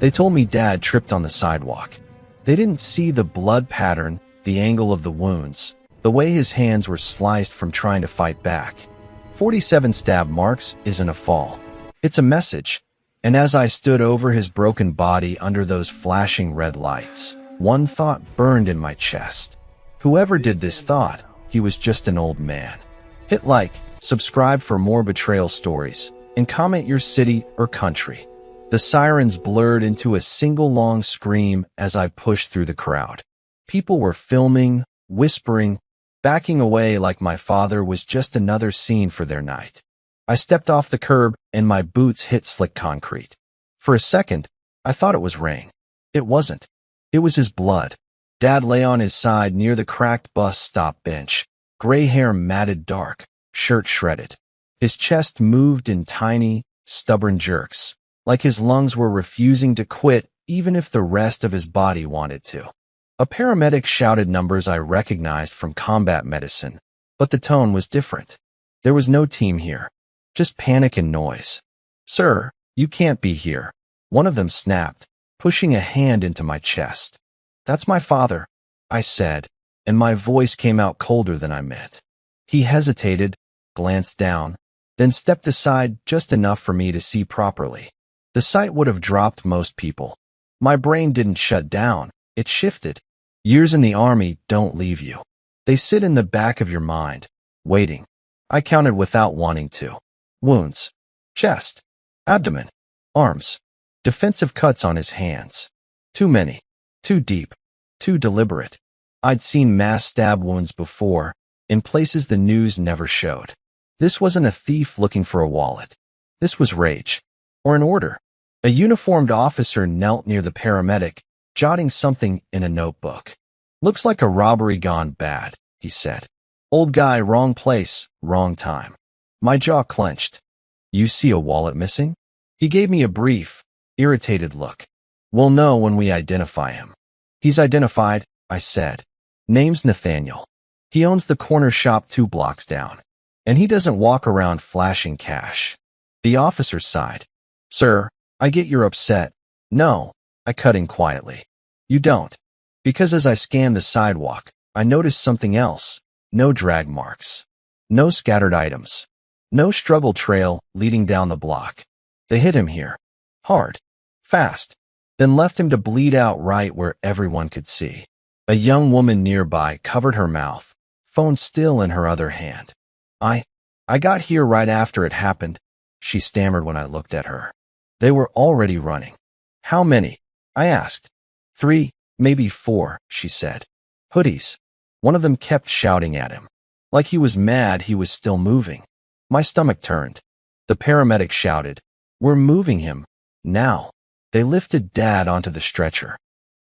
They told me Dad tripped on the sidewalk. They didn't see the blood pattern, the angle of the wounds, the way his hands were sliced from trying to fight back. 47 stab marks isn't a fall. It's a message. And as I stood over his broken body under those flashing red lights, one thought burned in my chest. Whoever did this thought he was just an old man. Hit like, subscribe for more betrayal stories, and comment your city or country. The sirens blurred into a single long scream as I pushed through the crowd. People were filming, whispering, backing away like my father was just another scene for their night. I stepped off the curb and my boots hit slick concrete. For a second, I thought it was rain. It wasn't. It was his blood. Dad lay on his side near the cracked bus stop bench, gray hair matted dark, shirt shredded. His chest moved in tiny, stubborn jerks, like his lungs were refusing to quit even if the rest of his body wanted to. A paramedic shouted numbers I recognized from combat medicine, but the tone was different. There was no team here, just panic and noise. "Sir, you can't be here," one of them snapped, pushing a hand into my chest. "That's my father," I said, and my voice came out colder than I meant. He hesitated, glanced down, then stepped aside just enough for me to see properly. The sight would have dropped most people. My brain didn't shut down, it shifted. Years in the army don't leave you. They sit in the back of your mind, waiting. I counted without wanting to. Wounds. Chest. Abdomen. Arms. Defensive cuts on his hands. Too many. Too deep. Too deliberate. I'd seen mass stab wounds before, in places the news never showed. This wasn't a thief looking for a wallet. This was rage. Or an order. A uniformed officer knelt near the paramedic, jotting something in a notebook. "Looks like a robbery gone bad," he said. "Old guy, wrong place, wrong time." My jaw clenched. "You see a wallet missing?" He gave me a brief, irritated look. "We'll know when we identify him." "He's identified," I said. "Name's Nathaniel. He owns the corner shop 2 blocks down. And he doesn't walk around flashing cash." The officer sighed. "Sir, I get you're upset." "No," I cut in quietly. "You don't." Because as I scanned the sidewalk, I noticed something else. No drag marks. No scattered items. No struggle trail leading down the block. They hit him here. Hard. Fast. Then left him to bleed out right where everyone could see. A young woman nearby covered her mouth, phone still in her other hand. I got here right after it happened," she stammered when I looked at her. "They were already running." "How many?" I asked. 3, maybe 4, she said. "Hoodies." One of them kept shouting at him. Like he was mad he was still moving. My stomach turned. The paramedic shouted, "We're moving him. Now." They lifted Dad onto the stretcher.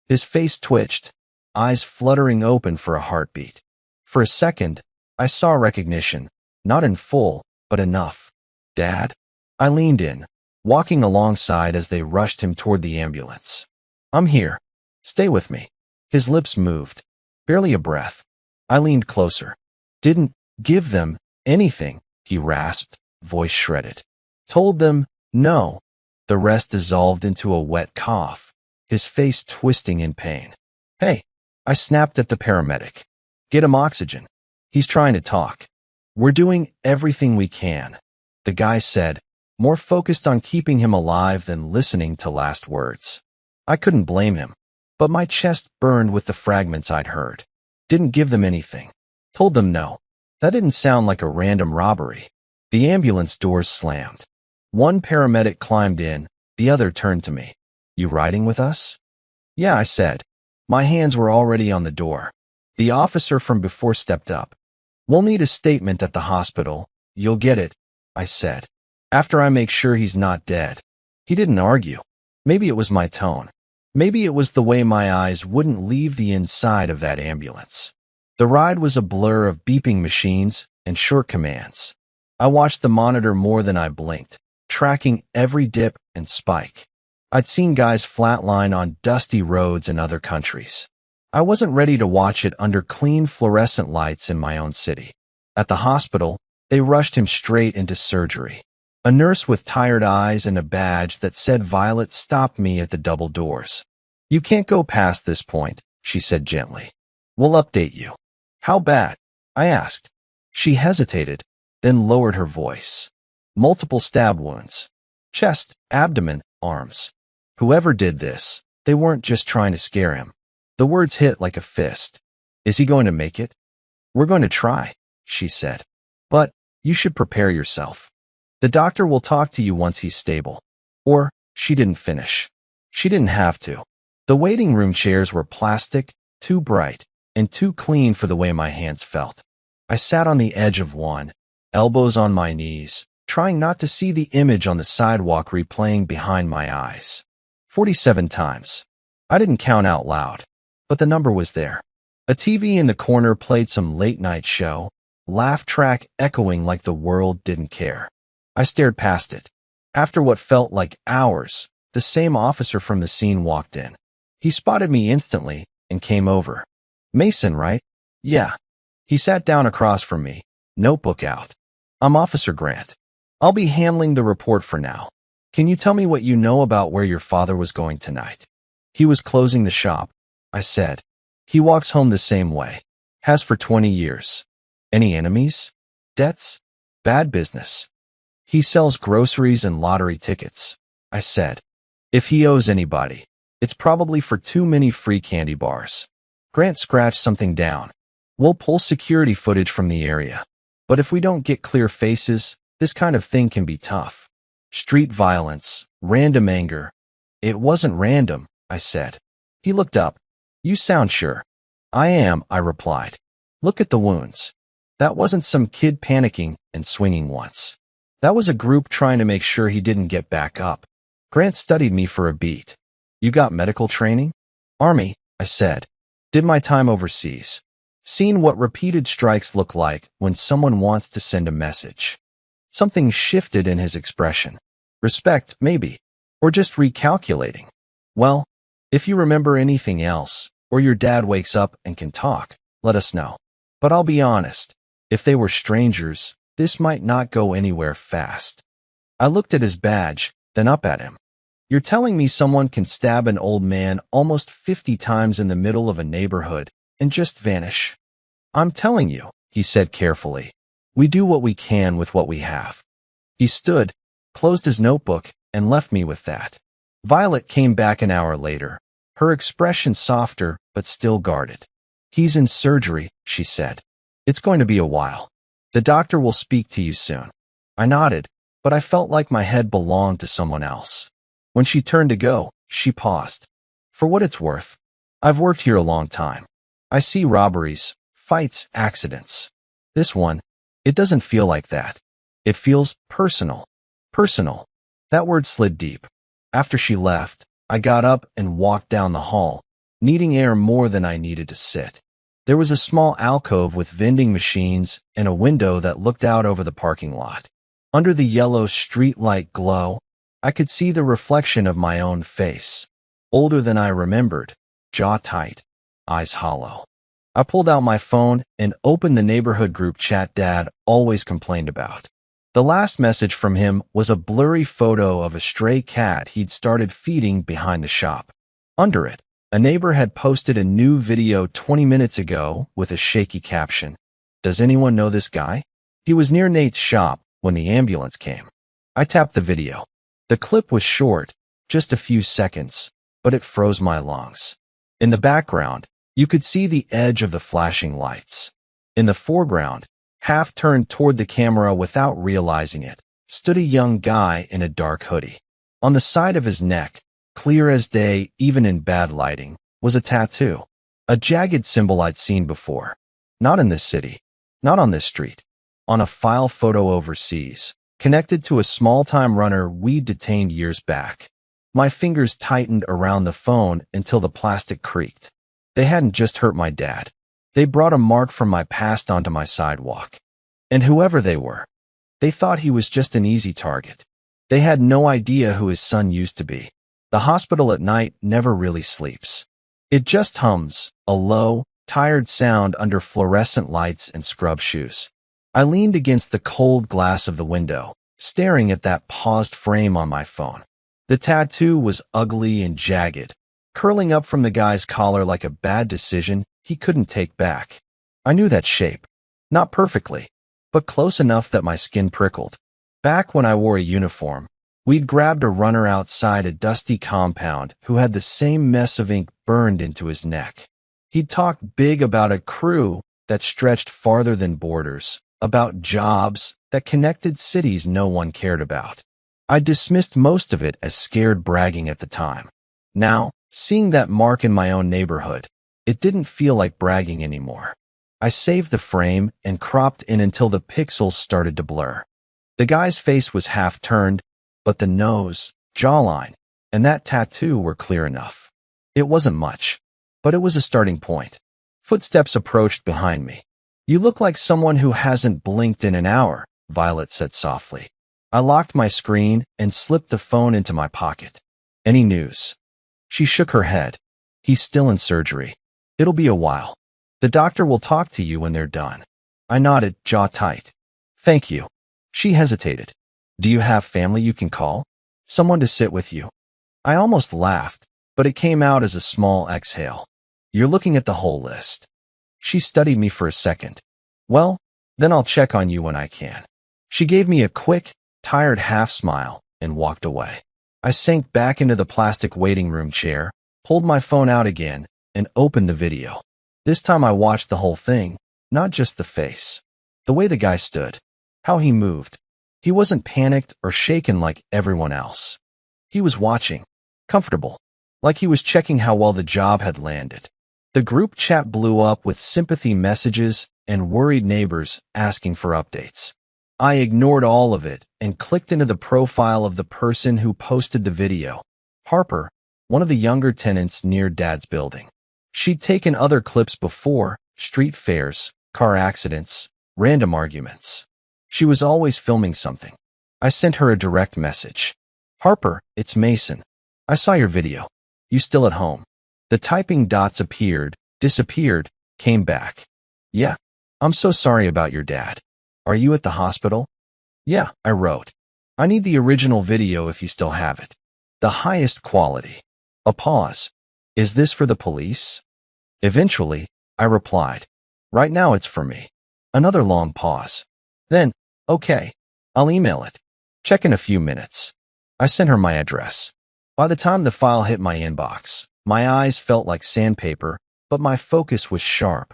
His face twitched, eyes fluttering open for a heartbeat. For a second, I saw recognition, not in full, but enough. "Dad?" I leaned in, walking alongside as they rushed him toward the ambulance. "I'm here. Stay with me." His lips moved, barely a breath. I leaned closer. "Didn't give them anything," he rasped, voice shredded. "Told them no." The rest dissolved into a wet cough, his face twisting in pain. "Hey," I snapped at the paramedic. "Get him oxygen. He's trying to talk." "We're doing everything we can," the guy said, more focused on keeping him alive than listening to last words. I couldn't blame him, but my chest burned with the fragments I'd heard. Didn't give them anything. Told them no. That didn't sound like a random robbery. The ambulance doors slammed. One paramedic climbed in, the other turned to me. "You riding with us?" "Yeah," I said. My hands were already on the door. The officer from before stepped up. "We'll need a statement at the hospital. You'll get it," I said. "After I make sure he's not dead." He didn't argue. Maybe it was my tone. Maybe it was the way my eyes wouldn't leave the inside of that ambulance. The ride was a blur of beeping machines and short commands. I watched the monitor more than I blinked, tracking every dip and spike. I'd seen guys flatline on dusty roads in other countries. I wasn't ready to watch it under clean fluorescent lights in my own city. At the hospital, they rushed him straight into surgery. A nurse with tired eyes and a badge that said Violet stopped me at the double doors. "You can't go past this point," she said gently. "We'll update you." "How bad?" I asked. She hesitated, then lowered her voice. "Multiple stab wounds. Chest, abdomen, arms. Whoever did this, they weren't just trying to scare him." The words hit like a fist. "Is he going to make it?" "We're going to try," she said. "But you should prepare yourself. The doctor will talk to you once he's stable." Or, she didn't finish. She didn't have to. The waiting room chairs were plastic, too bright, and too clean for the way my hands felt. I sat on the edge of one, elbows on my knees, trying not to see the image on the sidewalk replaying behind my eyes. 47 times. I didn't count out loud, but the number was there. A TV in the corner played some late-night show, laugh track echoing like the world didn't care. I stared past it. After what felt like hours, the same officer from the scene walked in. He spotted me instantly and came over. "Mason, right?" "Yeah." He sat down across from me, notebook out. "I'm Officer Grant. I'll be handling the report for now. Can you tell me what you know about where your father was going tonight?" "He was closing the shop," I said. "He walks home the same way. Has for 20 years. Any enemies? Debts? Bad business?" "He sells groceries and lottery tickets," I said. "If he owes anybody, it's probably for too many free candy bars." Grant scratched something down. "We'll pull security footage from the area. But if we don't get clear faces, this kind of thing can be tough. Street violence, random anger." "It wasn't random," I said. He looked up. "You sound sure." "I am," I replied. "Look at the wounds. That wasn't some kid panicking and swinging once. That was a group trying to make sure he didn't get back up." Grant studied me for a beat. "You got medical training?" "Army," I said. "Did my time overseas. Seen what repeated strikes look like when someone wants to send a message." Something shifted in his expression. Respect, maybe. Or just recalculating. "Well, if you remember anything else, or your dad wakes up and can talk, let us know. But I'll be honest, if they were strangers, this might not go anywhere fast." I looked at his badge, then up at him. "You're telling me someone can stab an old man almost 50 times in the middle of a neighborhood and just vanish?" "I'm telling you," he said carefully. "We do what we can with what we have." He stood, closed his notebook, and left me with that. Violet came back an hour later, her expression softer but still guarded. "He's in surgery," she said. "It's going to be a while. The doctor will speak to you soon." I nodded, but I felt like my head belonged to someone else. When she turned to go, she paused. "For what it's worth, I've worked here a long time. I see robberies, fights, accidents. This one, it doesn't feel like that. It feels personal." Personal. That word slid deep. After she left, I got up and walked down the hall, needing air more than I needed to sit. There was a small alcove with vending machines and a window that looked out over the parking lot. Under the yellow streetlight glow, I could see the reflection of my own face. Older than I remembered, jaw tight, eyes hollow. I pulled out my phone and opened the neighborhood group chat Dad always complained about. The last message from him was a blurry photo of a stray cat he'd started feeding behind the shop. Under it, a neighbor had posted a new video 20 minutes ago with a shaky caption. "Does anyone know this guy?" He was near Nate's shop when the ambulance came. I tapped the video. The clip was short, just a few seconds, but it froze my lungs. In the background, you could see the edge of the flashing lights. In the foreground, half turned toward the camera without realizing it, stood a young guy in a dark hoodie. On the side of his neck, clear as day even in bad lighting, was a tattoo. A jagged symbol I'd seen before. Not in this city. Not on this street. On a file photo overseas, connected to a small-time runner we'd detained years back. My fingers tightened around the phone until the plastic creaked. They hadn't just hurt my dad. They brought a mark from my past onto my sidewalk. And whoever they were, they thought he was just an easy target. They had no idea who his son used to be. The hospital at night never really sleeps. It just hums, a low, tired sound under fluorescent lights and scrub shoes. I leaned against the cold glass of the window, staring at that paused frame on my phone. The tattoo was ugly and jagged, curling up from the guy's collar like a bad decision he couldn't take back. I knew that shape. Not perfectly, but close enough that my skin prickled. Back when I wore a uniform, we'd grabbed a runner outside a dusty compound who had the same mess of ink burned into his neck. He'd talk big about a crew that stretched farther than borders, about jobs that connected cities no one cared about. I dismissed most of it as scared bragging at the time. Now, seeing that mark in my own neighborhood, it didn't feel like bragging anymore. I saved the frame and cropped in until the pixels started to blur. The guy's face was half turned, but the nose, jawline, and that tattoo were clear enough. It wasn't much, but it was a starting point. Footsteps approached behind me. "You look like someone who hasn't blinked in an hour," Violet said softly. I locked my screen and slipped the phone into my pocket. "Any news?" She shook her head. "He's still in surgery. It'll be a while. The doctor will talk to you when they're done." I nodded, jaw tight. "Thank you." She hesitated. "Do you have family you can call? Someone to sit with you?" I almost laughed, but it came out as a small exhale. "You're looking at the whole list." She studied me for a second. "Well, then I'll check on you when I can." She gave me a quick, tired half smile and walked away. I sank back into the plastic waiting room chair, pulled my phone out again, and opened the video. This time I watched the whole thing, not just the face. The way the guy stood, how he moved. He wasn't panicked or shaken like everyone else. He was watching, comfortable, like he was checking how well the job had landed. The group chat blew up with sympathy messages and worried neighbors asking for updates. I ignored all of it and clicked into the profile of the person who posted the video. Harper, one of the younger tenants near Dad's building. She'd taken other clips before: street fairs, car accidents, random arguments. She was always filming something. I sent her a direct message. "Harper, it's Mason. I saw your video. You still at home?" The typing dots appeared, disappeared, came back. "Yeah. I'm so sorry about your dad. Are you at the hospital?" "Yeah," I wrote. "I need the original video if you still have it. The highest quality." A pause. "Is this for the police?" Eventually, I replied. "Right now it's for me." Another long pause. Then, "Okay, I'll email it. Check in a few minutes." I sent her my address. By the time the file hit my inbox, my eyes felt like sandpaper, but my focus was sharp.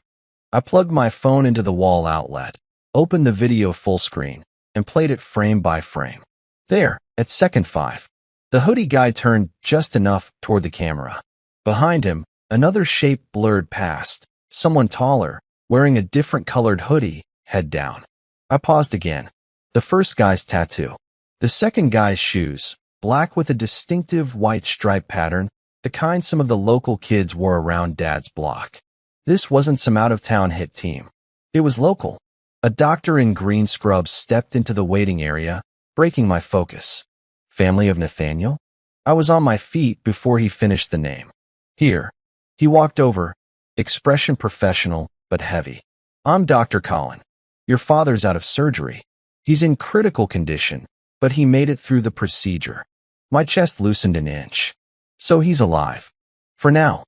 I plugged my phone into the wall outlet, opened the video full screen, and played it frame by frame. There, at second 5, the hoodie guy turned just enough toward the camera. Behind him, another shape blurred past, someone taller, wearing a different colored hoodie, head down. I paused again. The first guy's tattoo. The second guy's shoes, black with a distinctive white stripe pattern, the kind some of the local kids wore around Dad's block. This wasn't some out-of-town hit team. It was local. A doctor in green scrubs stepped into the waiting area, breaking my focus. Family of Nathaniel? I was on my feet before he finished the name. "Here." He walked over, expression professional but heavy. "I'm Dr. Colin. Your father's out of surgery. He's in critical condition, but he made it through the procedure." My chest loosened an inch. "So he's alive. For now,"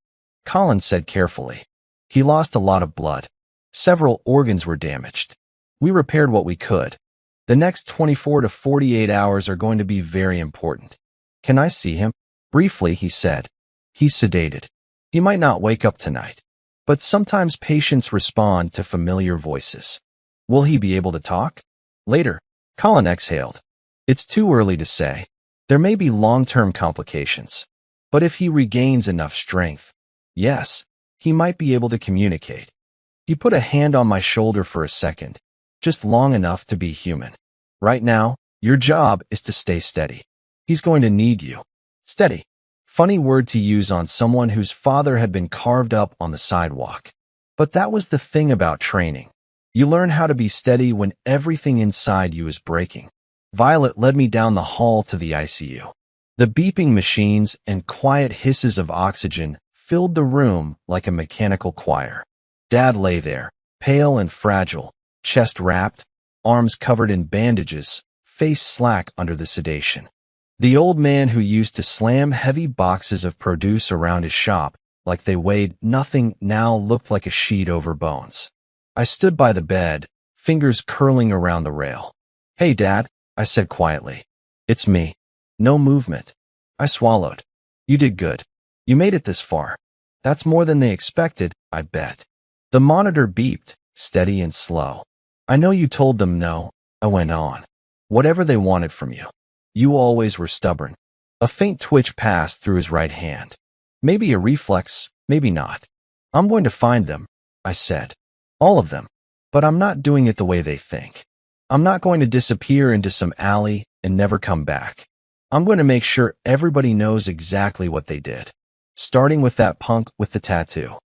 Colin said carefully. "He lost a lot of blood. Several organs were damaged. We repaired what we could. The next 24 to 48 hours are going to be very important." "Can I see him?" Briefly, he said. "He's sedated. He might not wake up tonight. But sometimes patients respond to familiar voices." "Will he be able to talk?" "Later." Colin exhaled. "It's too early to say. There may be long-term complications. But if he regains enough strength, yes, he might be able to communicate." He put a hand on my shoulder for a second, just long enough to be human. "Right now, your job is to stay steady. He's going to need you." Steady. Funny word to use on someone whose father had been carved up on the sidewalk. But that was the thing about training. You learn how to be steady when everything inside you is breaking. Violet led me down the hall to the ICU. The beeping machines and quiet hisses of oxygen filled the room like a mechanical choir. Dad lay there, pale and fragile, chest wrapped, arms covered in bandages, face slack under the sedation. The old man who used to slam heavy boxes of produce around his shop like they weighed nothing now looked like a sheet over bones. I stood by the bed, fingers curling around the rail. "Hey, Dad," I said quietly. "It's me." No movement. I swallowed. "You did good. You made it this far. That's more than they expected, I bet." The monitor beeped, steady and slow. "I know you told them no," I went on. "Whatever they wanted from you. You always were stubborn." A faint twitch passed through his right hand. Maybe a reflex, maybe not. "I'm going to find them," I said. "All of them. But I'm not doing it the way they think. I'm not going to disappear into some alley and never come back. I'm going to make sure everybody knows exactly what they did. Starting with that punk with the tattoo."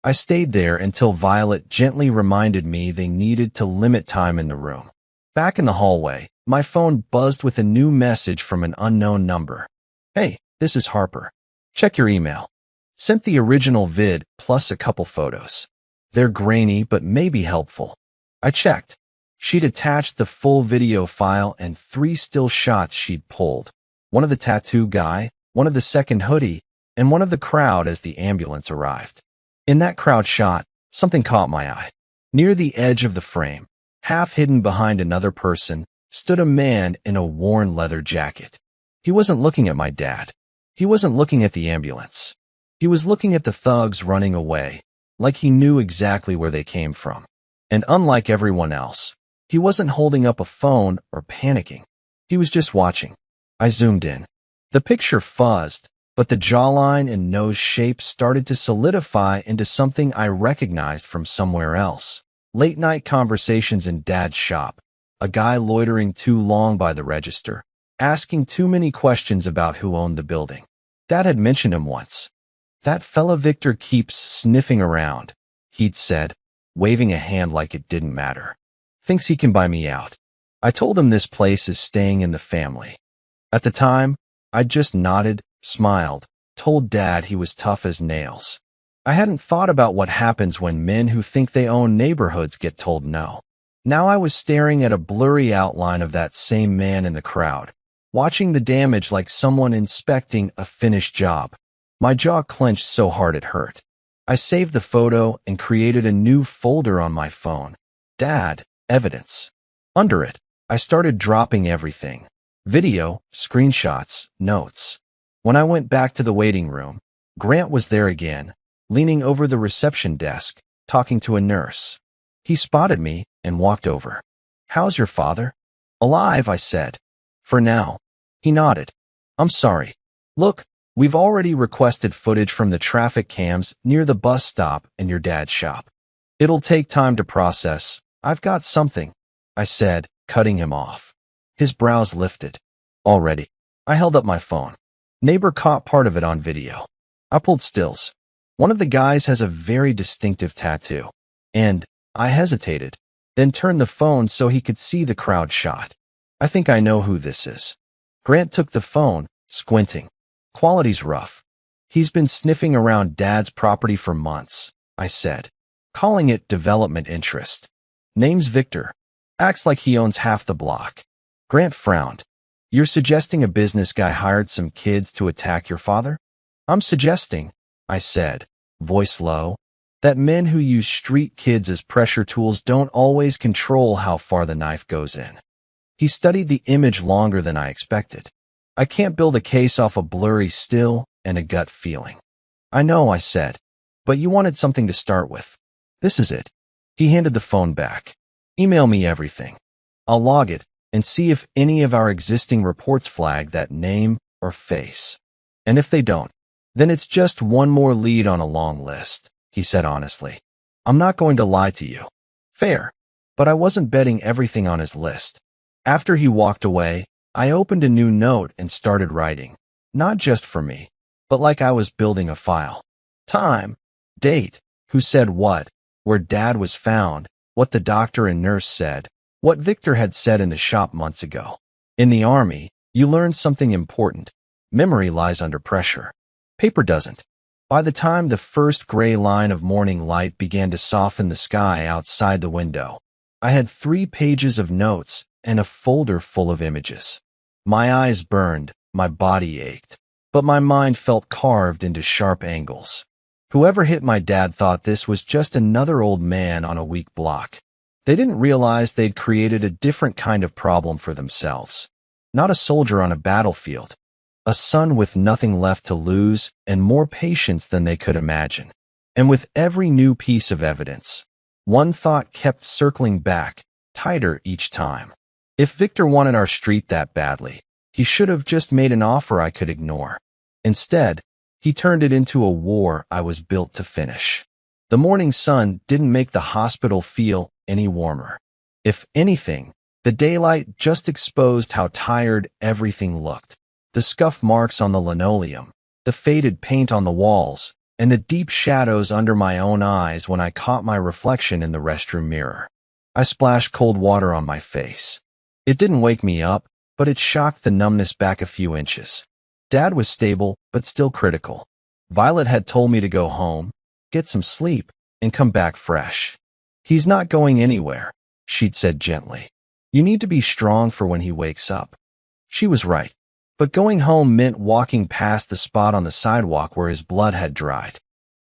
I stayed there until Violet gently reminded me they needed to limit time in the room. Back in the hallway, my phone buzzed with a new message from an unknown number. "Hey, this is Harper. Check your email." Sent the original vid plus a couple photos. They're grainy but maybe helpful. I checked. She'd attached the full video file and 3 still shots she'd pulled. One of the tattoo guy, one of the second hoodie, and one of the crowd as the ambulance arrived. In that crowd shot, something caught my eye. Near the edge of the frame, half hidden behind another person, stood a man in a worn leather jacket. He wasn't looking at my dad. He wasn't looking at the ambulance. He was looking at the thugs running away, like he knew exactly where they came from. And unlike everyone else, he wasn't holding up a phone or panicking. He was just watching. I zoomed in. The picture fuzzed, but the jawline and nose shape started to solidify into something I recognized from somewhere else. Late-night conversations in Dad's shop. A guy loitering too long by the register, asking too many questions about who owned the building. Dad had mentioned him once. "That fella Victor keeps sniffing around," he'd said, waving a hand like it didn't matter. "Thinks he can buy me out." I told him this place is staying in the family. At the time, I just nodded, smiled, told Dad he was tough as nails. I hadn't thought about what happens when men who think they own neighborhoods get told no. Now I was staring at a blurry outline of that same man in the crowd, watching the damage like someone inspecting a finished job. My jaw clenched so hard it hurt. I saved the photo and created a new folder on my phone. Dad, evidence. Under it, I started dropping everything. Video, screenshots, notes. When I went back to the waiting room, Grant was there again, leaning over the reception desk, talking to a nurse. He spotted me and walked over. "How's your father?" "Alive," I said. "For now." He nodded. "I'm sorry. Look, we've already requested footage from the traffic cams near the bus stop and your dad's shop. It'll take time to process. I've got something," I said, cutting him off. His brows lifted. "Already." I held up my phone. Neighbor caught part of it on video. I pulled stills. One of the guys has a very distinctive tattoo. And I hesitated, then turned the phone so he could see the crowd shot. "I think I know who this is." Grant took the phone, squinting. "Quality's rough. He's been sniffing around Dad's property for months," I said, calling it development interest. "Name's Victor. Acts like he owns half the block." Grant frowned. "You're suggesting a business guy hired some kids to attack your father?" "I'm suggesting," I said, voice low, "that men who use street kids as pressure tools don't always control how far the knife goes in." He studied the image longer than I expected. "I can't build a case off a blurry still and a gut feeling." "I know," I said, "but you wanted something to start with. This is it." He handed the phone back. "Email me everything. I'll log it and see if any of our existing reports flag that name or face. And if they don't, then it's just one more lead on a long list," he said honestly. "I'm not going to lie to you." Fair. But I wasn't betting everything on his list. After he walked away, I opened a new note and started writing. Not just for me, but like I was building a file. Time, date, who said what, where Dad was found, what the doctor and nurse said, what Victor had said in the shop months ago. In the Army, you learn something important. Memory lies under pressure. Paper doesn't. By the time the first gray line of morning light began to soften the sky outside the window, I had 3 pages of notes and a folder full of images. My eyes burned, my body ached, but my mind felt carved into sharp angles. Whoever hit my dad thought this was just another old man on a weak block. They didn't realize they'd created a different kind of problem for themselves. Not a soldier on a battlefield. A son with nothing left to lose and more patience than they could imagine. And with every new piece of evidence, one thought kept circling back, tighter each time. If Victor wanted our street that badly, he should have just made an offer I could ignore. Instead, he turned it into a war I was built to finish. The morning sun didn't make the hospital feel any warmer. If anything, the daylight just exposed how tired everything looked. The scuff marks on the linoleum, the faded paint on the walls, and the deep shadows under my own eyes when I caught my reflection in the restroom mirror. I splashed cold water on my face. It didn't wake me up, but it shocked the numbness back a few inches. Dad was stable, but still critical. Violet had told me to go home, get some sleep, and come back fresh. He's not going anywhere, she'd said gently. You need to be strong for when he wakes up. She was right. But going home meant walking past the spot on the sidewalk where his blood had dried.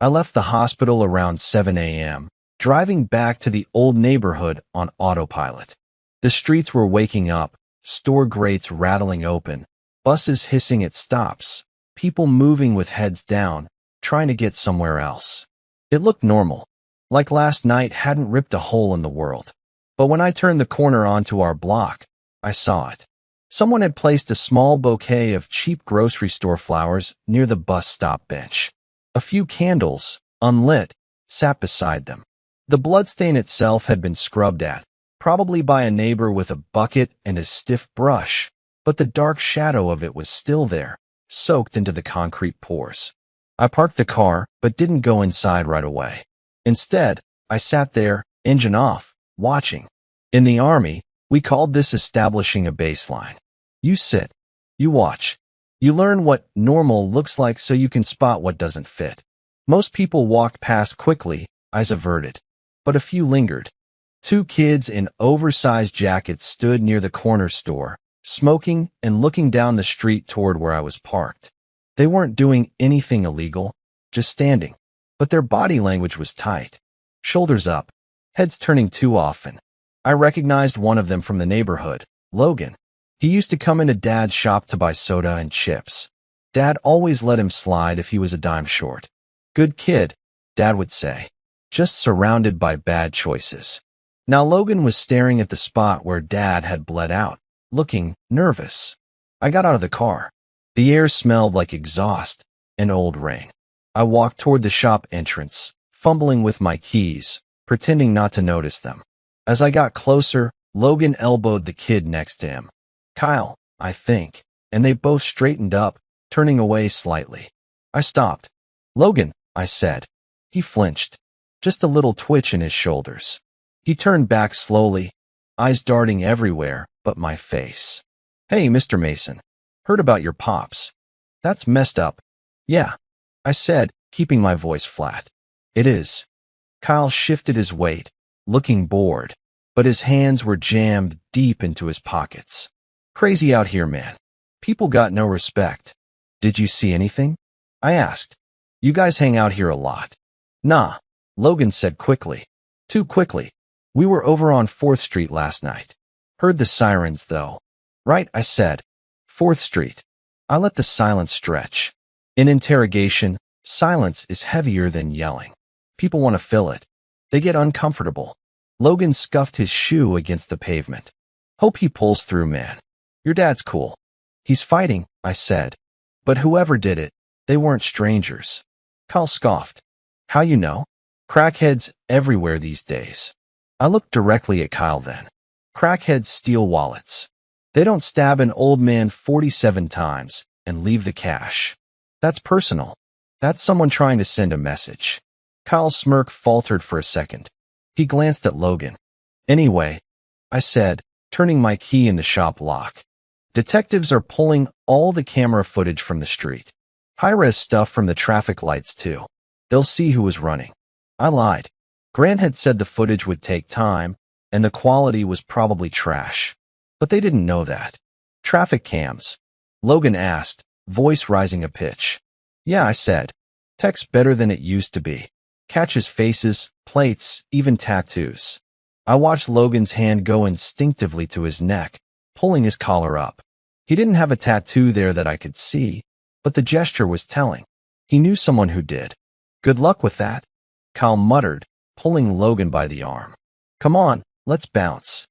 I left the hospital around 7 a.m., driving back to the old neighborhood on autopilot. The streets were waking up, store grates rattling open, buses hissing at stops, people moving with heads down, trying to get somewhere else. It looked normal, like last night hadn't ripped a hole in the world. But when I turned the corner onto our block, I saw it. Someone had placed a small bouquet of cheap grocery store flowers near the bus stop bench. A few candles, unlit, sat beside them. The bloodstain itself had been scrubbed at, probably by a neighbor with a bucket and a stiff brush, but the dark shadow of it was still there, soaked into the concrete pores. I parked the car, but didn't go inside right away. Instead, I sat there, engine off, watching. In the Army, we called this establishing a baseline. You sit, you watch, you learn what normal looks like so you can spot what doesn't fit. Most people walked past quickly, eyes averted, but a few lingered. Two kids in oversized jackets stood near the corner store, smoking and looking down the street toward where I was parked. They weren't doing anything illegal, just standing, but their body language was tight, shoulders up, heads turning too often. I recognized one of them from the neighborhood, Logan. He used to come into Dad's shop to buy soda and chips. Dad always let him slide if he was a dime short. Good kid, Dad would say, just surrounded by bad choices. Now Logan was staring at the spot where Dad had bled out, looking nervous. I got out of the car. The air smelled like exhaust and old rain. I walked toward the shop entrance, fumbling with my keys, pretending not to notice them. As I got closer, Logan elbowed the kid next to him. Kyle, I think, and they both straightened up, turning away slightly. I stopped. Logan, I said. He flinched, just a little twitch in his shoulders. He turned back slowly, eyes darting everywhere but my face. Hey, Mr. Mason, heard about your pops. That's messed up. Yeah, I said, keeping my voice flat. It is. Kyle shifted his weight, looking bored, but his hands were jammed deep into his pockets. Crazy out here, man. People got no respect. Did you see anything? I asked. You guys hang out here a lot. Nah, Logan said quickly. Too quickly. We were over on 4th Street last night. Heard the sirens, though. Right, I said. 4th Street. I let the silence stretch. In interrogation, silence is heavier than yelling. People want to fill it. They get uncomfortable. Logan scuffed his shoe against the pavement. Hope he pulls through, man. Your dad's cool. He's fighting, I said. But whoever did it, they weren't strangers. Kyle scoffed. How you know? Crackheads everywhere these days. I looked directly at Kyle then. Crackheads steal wallets. They don't stab an old man 47 times and leave the cash. That's personal. That's someone trying to send a message. Kyle's smirk faltered for a second. He glanced at Logan. Anyway, I said, turning my key in the shop lock. Detectives are pulling all the camera footage from the street. High-res stuff from the traffic lights, too. They'll see who was running. I lied. Grant had said the footage would take time, and the quality was probably trash. But they didn't know that. Traffic cams. Logan asked, voice rising a pitch. Yeah, I said. Tech's better than it used to be. Catches faces, plates, even tattoos. I watched Logan's hand go instinctively to his neck, pulling his collar up. He didn't have a tattoo there that I could see, but the gesture was telling. He knew someone who did. Good luck with that, Kyle muttered, pulling Logan by the arm. Come on, let's bounce.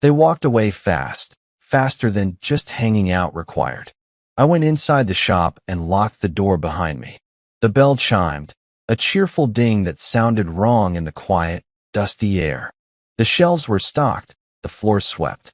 They walked away fast, faster than just hanging out required. I went inside the shop and locked the door behind me. The bell chimed, a cheerful ding that sounded wrong in the quiet, dusty air. The shelves were stocked, the floor swept.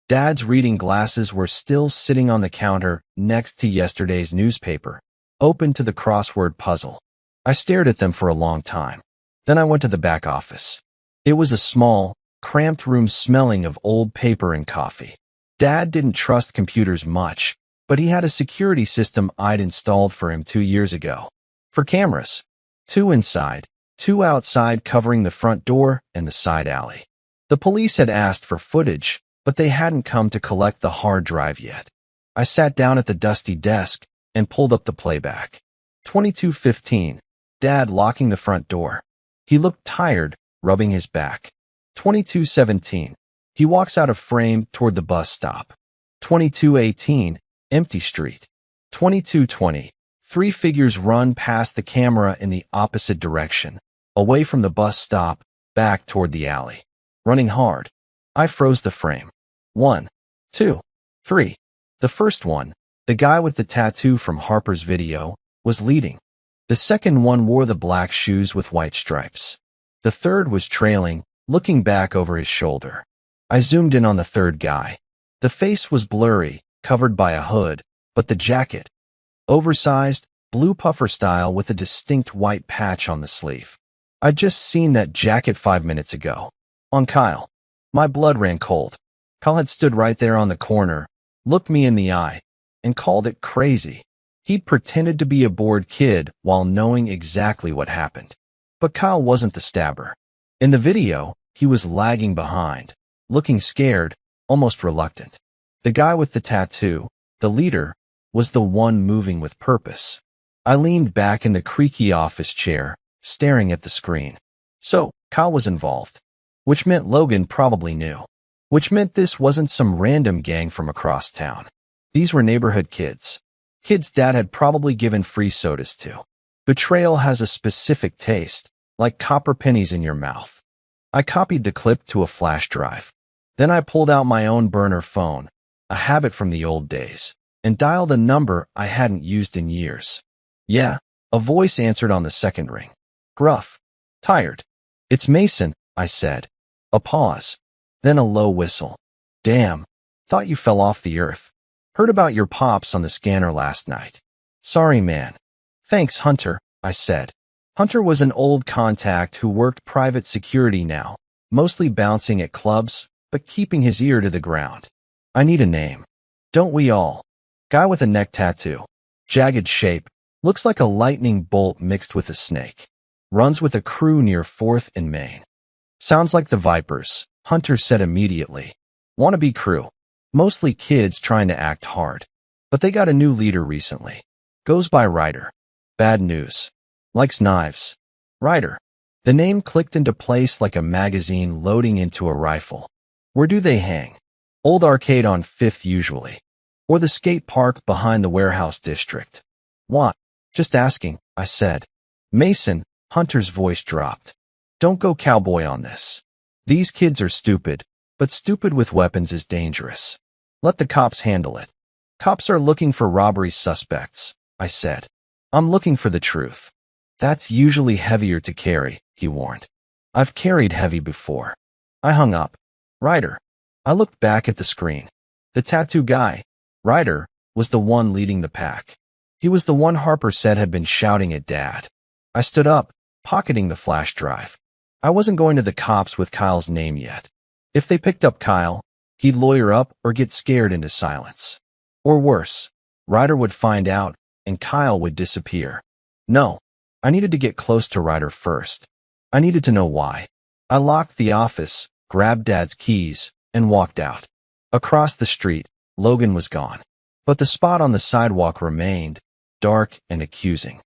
Dad's reading glasses were still sitting on the counter next to yesterday's newspaper, open to the crossword puzzle. I stared at them for a long time. Then I went to the back office. It was a small, cramped room smelling of old paper and coffee. Dad didn't trust computers much, but he had a security system I'd installed for him 2 years ago. For cameras. 2 inside, 2 outside covering the front door and the side alley. The police had asked for footage, but they hadn't come to collect the hard drive yet. I sat down at the dusty desk and pulled up the playback. 22:15. Dad locking the front door. He looked tired, rubbing his back. 22:17. He walks out of frame toward the bus stop. 22:18. Empty street. 22:20. 3 figures run past the camera in the opposite direction, away from the bus stop, back toward the alley. Running hard. I froze the frame. 1, 2, 3. The first one, the guy with the tattoo from Harper's video, was leading. The second one wore the black shoes with white stripes. The third was trailing, looking back over his shoulder. I zoomed in on the third guy. The face was blurry, covered by a hood, but the jacket, oversized, blue puffer style with a distinct white patch on the sleeve. I'd just seen that jacket 5 minutes ago. On Kyle. My blood ran cold. Kyle had stood right there on the corner, looked me in the eye, and called it crazy. He'd pretended to be a bored kid while knowing exactly what happened. But Kyle wasn't the stabber. In the video, he was lagging behind, looking scared, almost reluctant. The guy with the tattoo, the leader, was the one moving with purpose. I leaned back in the creaky office chair, staring at the screen. So, Kyle was involved. Which meant Logan probably knew. Which meant this wasn't some random gang from across town. These were neighborhood kids. Kids Dad had probably given free sodas to. Betrayal has a specific taste, like copper pennies in your mouth. I copied the clip to a flash drive. Then I pulled out my own burner phone, a habit from the old days, and dialed a number I hadn't used in years. Yeah, a voice answered on the second ring. Gruff. Tired. It's Mason, I said. A pause. Then a low whistle. Damn. Thought you fell off the earth. Heard about your pops on the scanner last night. Sorry, man. Thanks, Hunter, I said. Hunter was an old contact who worked private security now, mostly bouncing at clubs, but keeping his ear to the ground. I need a name. Don't we all? Guy with a neck tattoo. Jagged shape. Looks like a lightning bolt mixed with a snake. Runs with a crew near 4th and Main. Sounds like the Vipers, Hunter said immediately. Wannabe crew. Mostly kids trying to act hard. But they got a new leader recently. Goes by Ryder. Bad news. Likes knives. Ryder. The name clicked into place like a magazine loading into a rifle. Where do they hang? Old arcade on 5th usually. Or the skate park behind the warehouse district. What? Just asking, I said. Mason, Hunter's voice dropped. Don't go cowboy on this. These kids are stupid, but stupid with weapons is dangerous. Let the cops handle it. Cops are looking for robbery suspects, I said. I'm looking for the truth. That's usually heavier to carry, he warned. I've carried heavy before. I hung up. Ryder. I looked back at the screen. The tattoo guy, Ryder, was the one leading the pack. He was the one Harper said had been shouting at Dad. I stood up, pocketing the flash drive. I wasn't going to the cops with Kyle's name yet. If they picked up Kyle, he'd lawyer up or get scared into silence. Or worse, Ryder would find out, and Kyle would disappear. No, I needed to get close to Ryder first. I needed to know why. I locked the office, grabbed Dad's keys, and walked out. Across the street, Logan was gone. But the spot on the sidewalk remained, dark and accusing.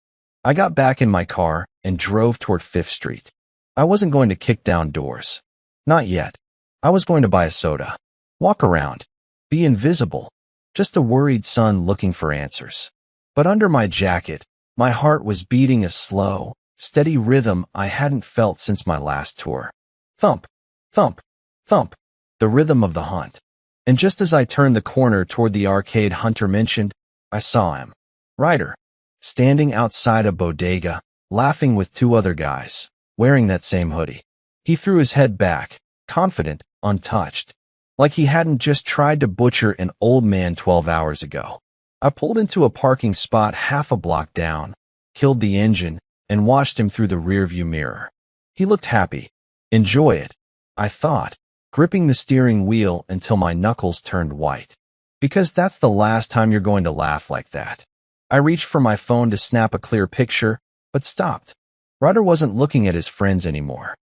I got back in my car and drove toward Fifth Street. I wasn't going to kick down doors. Not yet. I was going to buy a soda. Walk around. Be invisible. Just a worried son looking for answers. But under my jacket, my heart was beating a slow, steady rhythm I hadn't felt since my last tour. Thump, thump, thump. The rhythm of the hunt. And just as I turned the corner toward the arcade Hunter mentioned, I saw him. Ryder. Standing outside a bodega, laughing with two other guys, wearing that same hoodie. He threw his head back, confident, untouched, like he hadn't just tried to butcher an old man 12 hours ago. I pulled into a parking spot half a block down, killed the engine, and watched him through the rearview mirror. He looked happy. Enjoy it, I thought, gripping the steering wheel until my knuckles turned white. Because that's the last time you're going to laugh like that. I reached for my phone to snap a clear picture, but stopped. Ryder wasn't looking at his friends anymore.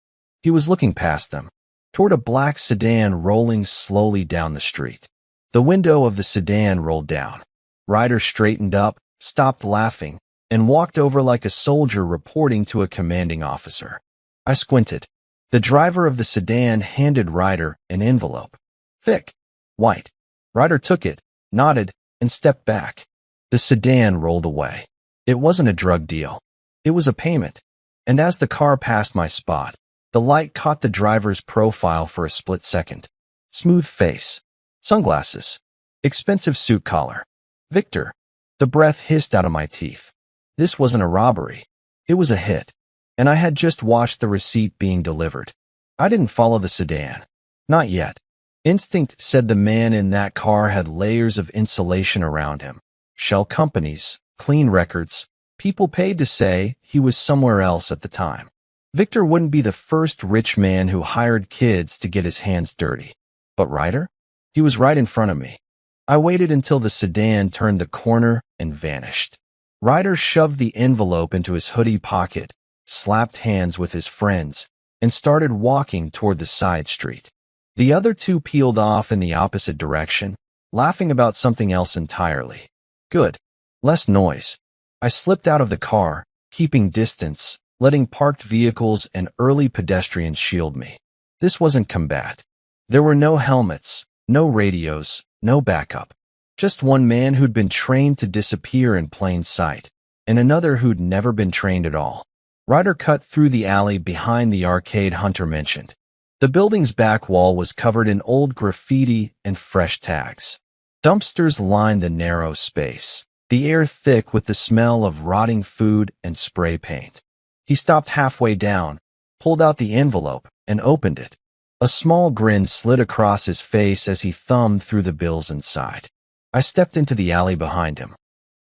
He was looking past them, toward a black sedan rolling slowly down the street. The window of the sedan rolled down. Ryder straightened up, stopped laughing, and walked over like a soldier reporting to a commanding officer. I squinted. The driver of the sedan handed Ryder an envelope. Thick. White. Ryder took it, nodded, and stepped back. The sedan rolled away. It wasn't a drug deal. It was a payment. And as the car passed my spot, the light caught the driver's profile for a split second. Smooth face. Sunglasses. Expensive suit collar. Victor. The breath hissed out of my teeth. This wasn't a robbery. It was a hit. And I had just watched the receipt being delivered. I didn't follow the sedan. Not yet. Instinct said the man in that car had layers of insulation around him. Shell companies, clean records, people paid to say he was somewhere else at the time. Victor wouldn't be the first rich man who hired kids to get his hands dirty. But Ryder? He was right in front of me. I waited until the sedan turned the corner and vanished. Ryder shoved the envelope into his hoodie pocket, slapped hands with his friends, and started walking toward the side street. The other two peeled off in the opposite direction, laughing about something else entirely. Good. Less noise. I slipped out of the car, keeping distance, letting parked vehicles and early pedestrians shield me. This wasn't combat. There were no helmets, no radios, no backup. Just one man who'd been trained to disappear in plain sight, and another who'd never been trained at all. Ryder cut through the alley behind the arcade Hunter mentioned. The building's back wall was covered in old graffiti and fresh tags. Dumpsters lined the narrow space, the air thick with the smell of rotting food and spray paint. He stopped halfway down, pulled out the envelope, and opened it. A small grin slid across his face as he thumbed through the bills inside. I stepped into the alley behind him.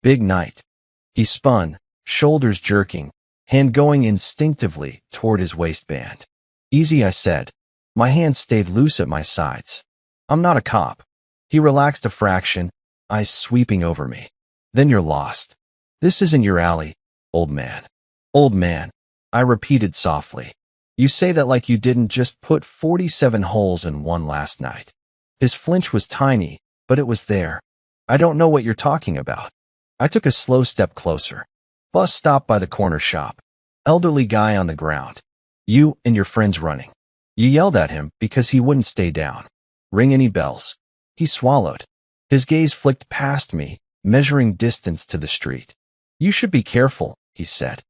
Big night. He spun, shoulders jerking, hand going instinctively toward his waistband. Easy, I said. My hands stayed loose at my sides. I'm not a cop. He relaxed a fraction, eyes sweeping over me. Then you're lost. This isn't your alley, old man. Old man, I repeated softly. You say that like you didn't just put 47 holes in one last night. His flinch was tiny, but it was there. I don't know what you're talking about. I took a slow step closer. Bus stopped by the corner shop. Elderly guy on the ground. You and your friends running. You yelled at him because he wouldn't stay down. Ring any bells? He swallowed. His gaze flicked past me, measuring distance to the street. You should be careful, he said.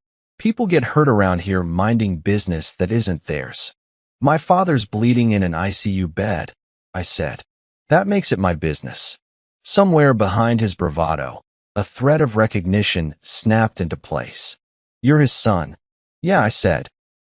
People get hurt around here minding business that isn't theirs. My father's bleeding in an ICU bed, I said. That makes it my business. Somewhere behind his bravado, a thread of recognition snapped into place. You're his son. Yeah, I said.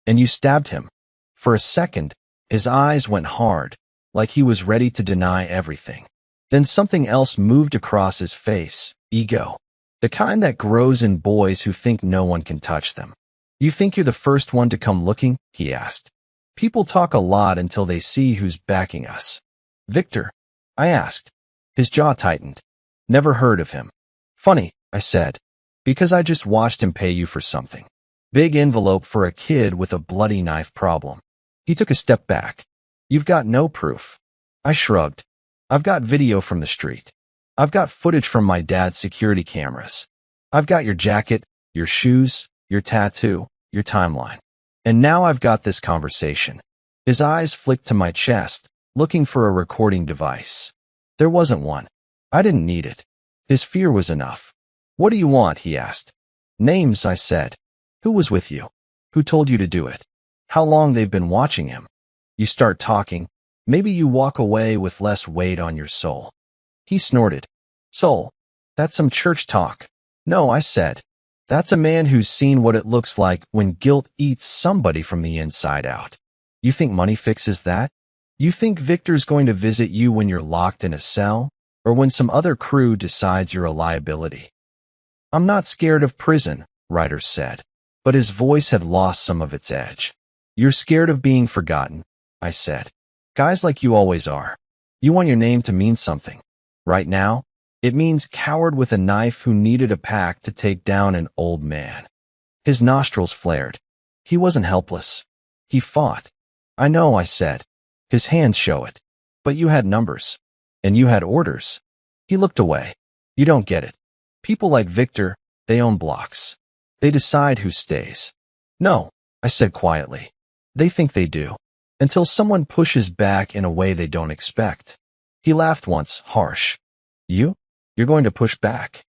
And you stabbed him. For a second, his eyes went hard, like he was ready to deny everything. Then something else moved across his face, ego. The kind that grows in boys who think no one can touch them. You think you're the first one to come looking? He asked. People talk a lot until they see who's backing us. Victor? I asked. His jaw tightened. Never heard of him. Funny, I said. Because I just watched him pay you for something. Big envelope for a kid with a bloody knife problem. He took a step back. You've got no proof. I shrugged. I've got video from the street. I've got footage from my dad's security cameras. I've got your jacket, your shoes, your tattoo, your timeline. And now I've got this conversation." His eyes flicked to my chest, looking for a recording device. There wasn't one. I didn't need it. His fear was enough. "What do you want?" he asked. "Names," I said. "Who was with you? Who told you to do it? How long they've been watching him?" "You start talking. Maybe you walk away with less weight on your soul." He snorted. "Soul? That's some church talk." "No," I said. "That's a man who's seen what it looks like when guilt eats somebody from the inside out." "You think money fixes that? You think Victor's going to visit you when you're locked in a cell, or when some other crew decides you're a liability?" "I'm not scared of prison," Ryder said, but his voice had lost some of its edge. "You're scared of being forgotten," I said. "Guys like you always are. You want your name to mean something. Right now, it means coward with a knife who needed a pack to take down an old man." His nostrils flared. He wasn't helpless. He fought. "I know," I said. "His hands show it. But you had numbers. And you had orders." He looked away. "You don't get it. People like Victor, they own blocks. They decide who stays." "No," I said quietly. "They think they do. Until someone pushes back in a way they don't expect." He laughed once, harsh. You're going to push back?"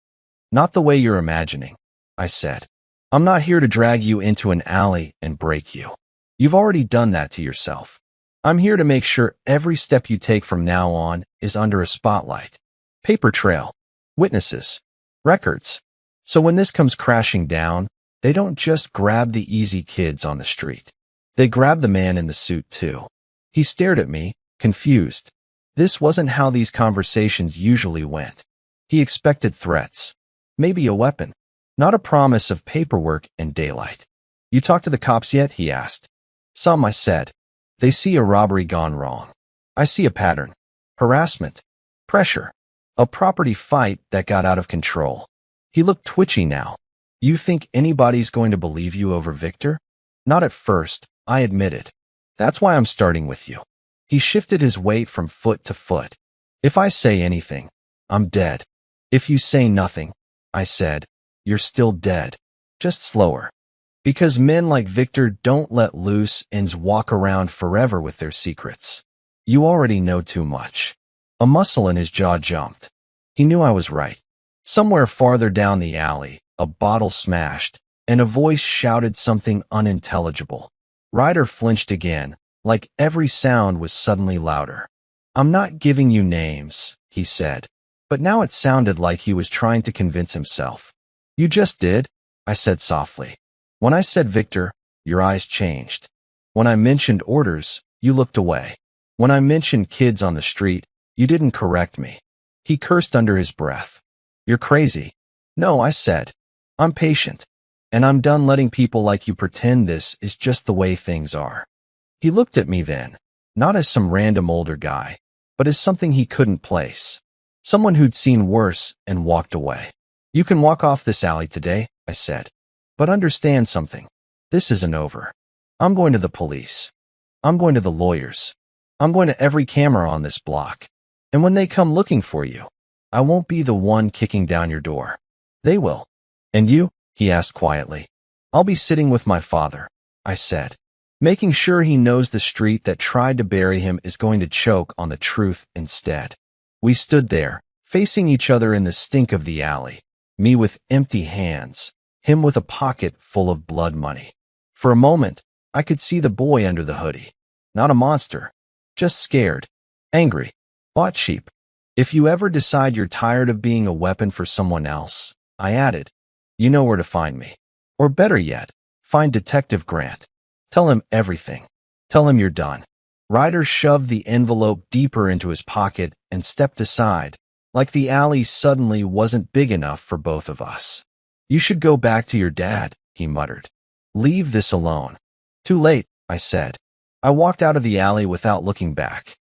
"Not the way you're imagining," I said. "I'm not here to drag you into an alley and break you. You've already done that to yourself. I'm here to make sure every step you take from now on is under a spotlight. Paper trail, witnesses, records. So when this comes crashing down, they don't just grab the easy kids on the street. They grab the man in the suit too." He stared at me, confused. This wasn't how these conversations usually went. He expected threats. Maybe a weapon. Not a promise of paperwork and daylight. "You talked to the cops yet?" he asked. "Some," I said. "They see a robbery gone wrong. I see a pattern. Harassment. Pressure. A property fight that got out of control." He looked twitchy now. "You think anybody's going to believe you over Victor?" "Not at first," I admitted. "That's why I'm starting with you." He shifted his weight from foot to foot. "If I say anything, I'm dead. If you say nothing," I said, "you're still dead. Just slower. Because men like Victor don't let loose ends walk around forever with their secrets. You already know too much." A muscle in his jaw jumped. He knew I was right. Somewhere farther down the alley, a bottle smashed, and a voice shouted something unintelligible. Ryder flinched again, like every sound was suddenly louder. "I'm not giving you names," he said, but now it sounded like he was trying to convince himself. "You just did," I said softly. "When I said Victor, your eyes changed. When I mentioned orders, you looked away. When I mentioned kids on the street, you didn't correct me." He cursed under his breath. "You're crazy." "No," I said. "I'm patient. And I'm done letting people like you pretend this is just the way things are." He looked at me then, not as some random older guy, but as something he couldn't place. Someone who'd seen worse and walked away. "You can walk off this alley today," I said. "But understand something. This isn't over. I'm going to the police. I'm going to the lawyers. I'm going to every camera on this block. And when they come looking for you, I won't be the one kicking down your door. They will." "And you?" he asked quietly. "I'll be sitting with my father," I said, "making sure he knows the street that tried to bury him is going to choke on the truth instead." We stood there, facing each other in the stink of the alley, me with empty hands, him with a pocket full of blood money. For a moment, I could see the boy under the hoodie. Not a monster, just scared, angry, bought cheap. "If you ever decide you're tired of being a weapon for someone else," I added, "you know where to find me. Or better yet, find Detective Grant. Tell him everything. Tell him you're done." Ryder shoved the envelope deeper into his pocket and stepped aside, like the alley suddenly wasn't big enough for both of us. "You should go back to your dad," he muttered. "Leave this alone." "Too late," I said. I walked out of the alley without looking back.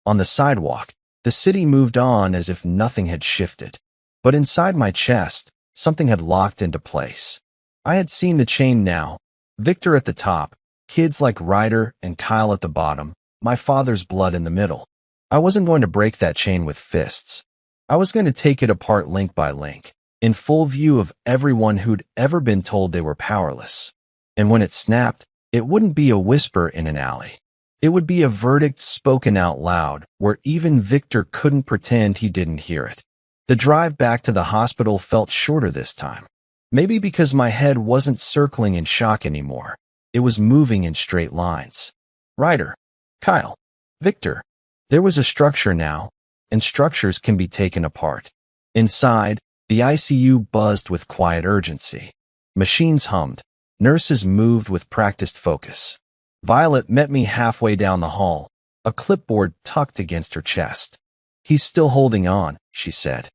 On the sidewalk, the city moved on as if nothing had shifted. But inside my chest, something had locked into place. I had seen the chain now. Victor at the top, kids like Ryder and Kyle at the bottom, my father's blood in the middle. I wasn't going to break that chain with fists. I was going to take it apart link by link, in full view of everyone who'd ever been told they were powerless. And when it snapped, it wouldn't be a whisper in an alley. It would be a verdict spoken out loud, where even Victor couldn't pretend he didn't hear it. The drive back to the hospital felt shorter this time. Maybe because my head wasn't circling in shock anymore. It was moving in straight lines. Ryder, Kyle, Victor. There was a structure now, and structures can be taken apart. Inside, the ICU buzzed with quiet urgency. Machines hummed. Nurses moved with practiced focus. Violet met me halfway down the hall, a clipboard tucked against her chest. "He's still holding on," she said.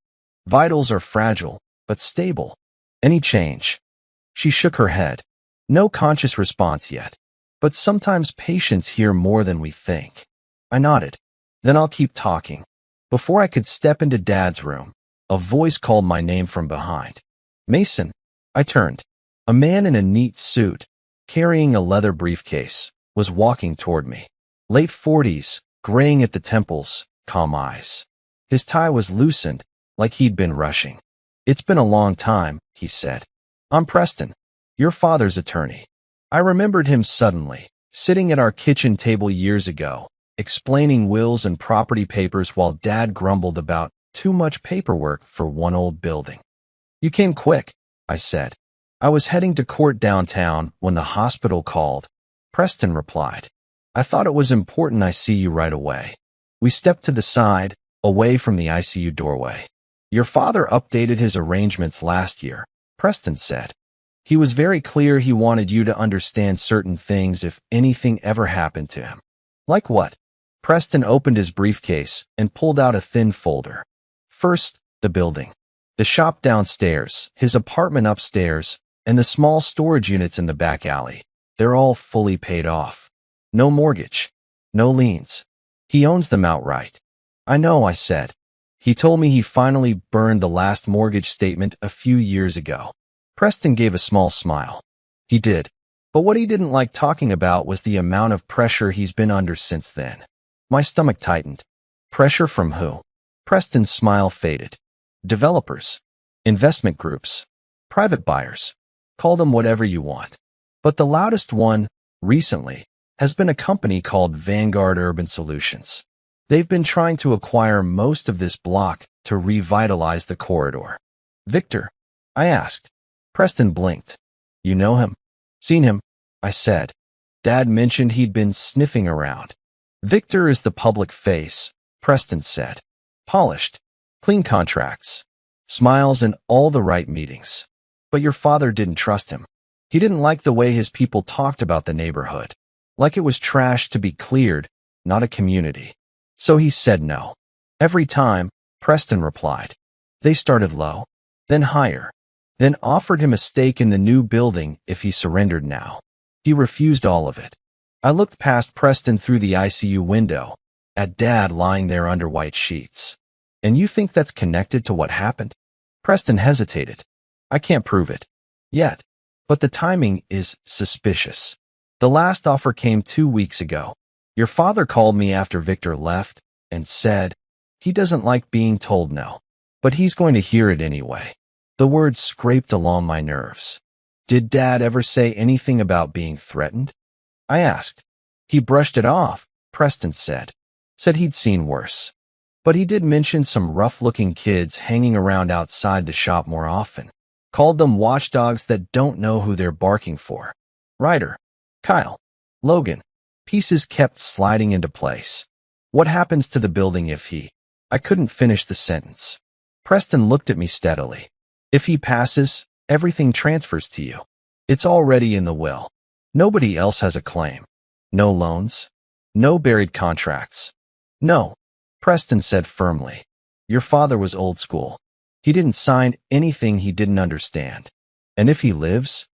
"Vitals are fragile, but stable. Any change?" She shook her head. "No conscious response yet. But sometimes patients hear more than we think." I nodded. "Then I'll keep talking." Before I could step into Dad's room, a voice called my name from behind. "Mason." I turned. A man in a neat suit, carrying a leather briefcase, was walking toward me. Late 40s, graying at the temples, calm eyes. His tie was loosened, like he'd been rushing. "It's been a long time," he said. "I'm Preston, your father's attorney." I remembered him suddenly, sitting at our kitchen table years ago, explaining wills and property papers while Dad grumbled about too much paperwork for one old building. "You came quick," I said. "I was heading to court downtown when the hospital called," Preston replied. "I thought it was important I see you right away." We stepped to the side, away from the ICU doorway. "Your father updated his arrangements last year," Preston said. "He was very clear he wanted you to understand certain things if anything ever happened to him." "Like what?" Preston opened his briefcase and pulled out a thin folder. "First, the building. The shop downstairs, his apartment upstairs, and the small storage units in the back alley. They're all fully paid off. No mortgage. No liens. He owns them outright." "I know," I said. "He told me he finally burned the last mortgage statement a few years ago." Preston gave a small smile. "He did. But what he didn't like talking about was the amount of pressure he's been under since then." My stomach tightened. "Pressure from who?" Preston's smile faded. "Developers. Investment groups. Private buyers. Call them whatever you want. But the loudest one, recently, has been a company called Vanguard Urban Solutions. They've been trying to acquire most of this block to revitalize the corridor." "Victor?" I asked. Preston blinked. "You know him?" "Seen him," I said. Dad mentioned he'd been sniffing around. "Victor is the public face," Preston said. "Polished. Clean contracts. Smiles in all the right meetings. But your father didn't trust him. He didn't like the way his people talked about the neighborhood. Like it was trash to be cleared, not a community. So he said no. Every time," Preston replied. "They started low, then higher, then offered him a stake in the new building if he surrendered now. He refused all of it." I looked past Preston through the ICU window, at Dad lying there under white sheets. "And you think that's connected to what happened?" Preston hesitated. "I can't prove it. Yet. But the timing is suspicious. The last offer came 2 weeks ago. Your father called me after Victor left and said he doesn't like being told no, but he's going to hear it anyway." The words scraped along my nerves. "Did Dad ever say anything about being threatened?" I asked. "He brushed it off," Preston said. "Said he'd seen worse. But he did mention some rough-looking kids hanging around outside the shop more often. Called them watchdogs that don't know who they're barking for. Ryder, Kyle, Logan." Pieces kept sliding into place. "What happens to the building if he—" I couldn't finish the sentence. Preston looked at me steadily. "If he passes, everything transfers to you. It's already in the will. Nobody else has a claim. No loans. No buried contracts. No," Preston said firmly. "Your father was old school. He didn't sign anything he didn't understand. And if he lives,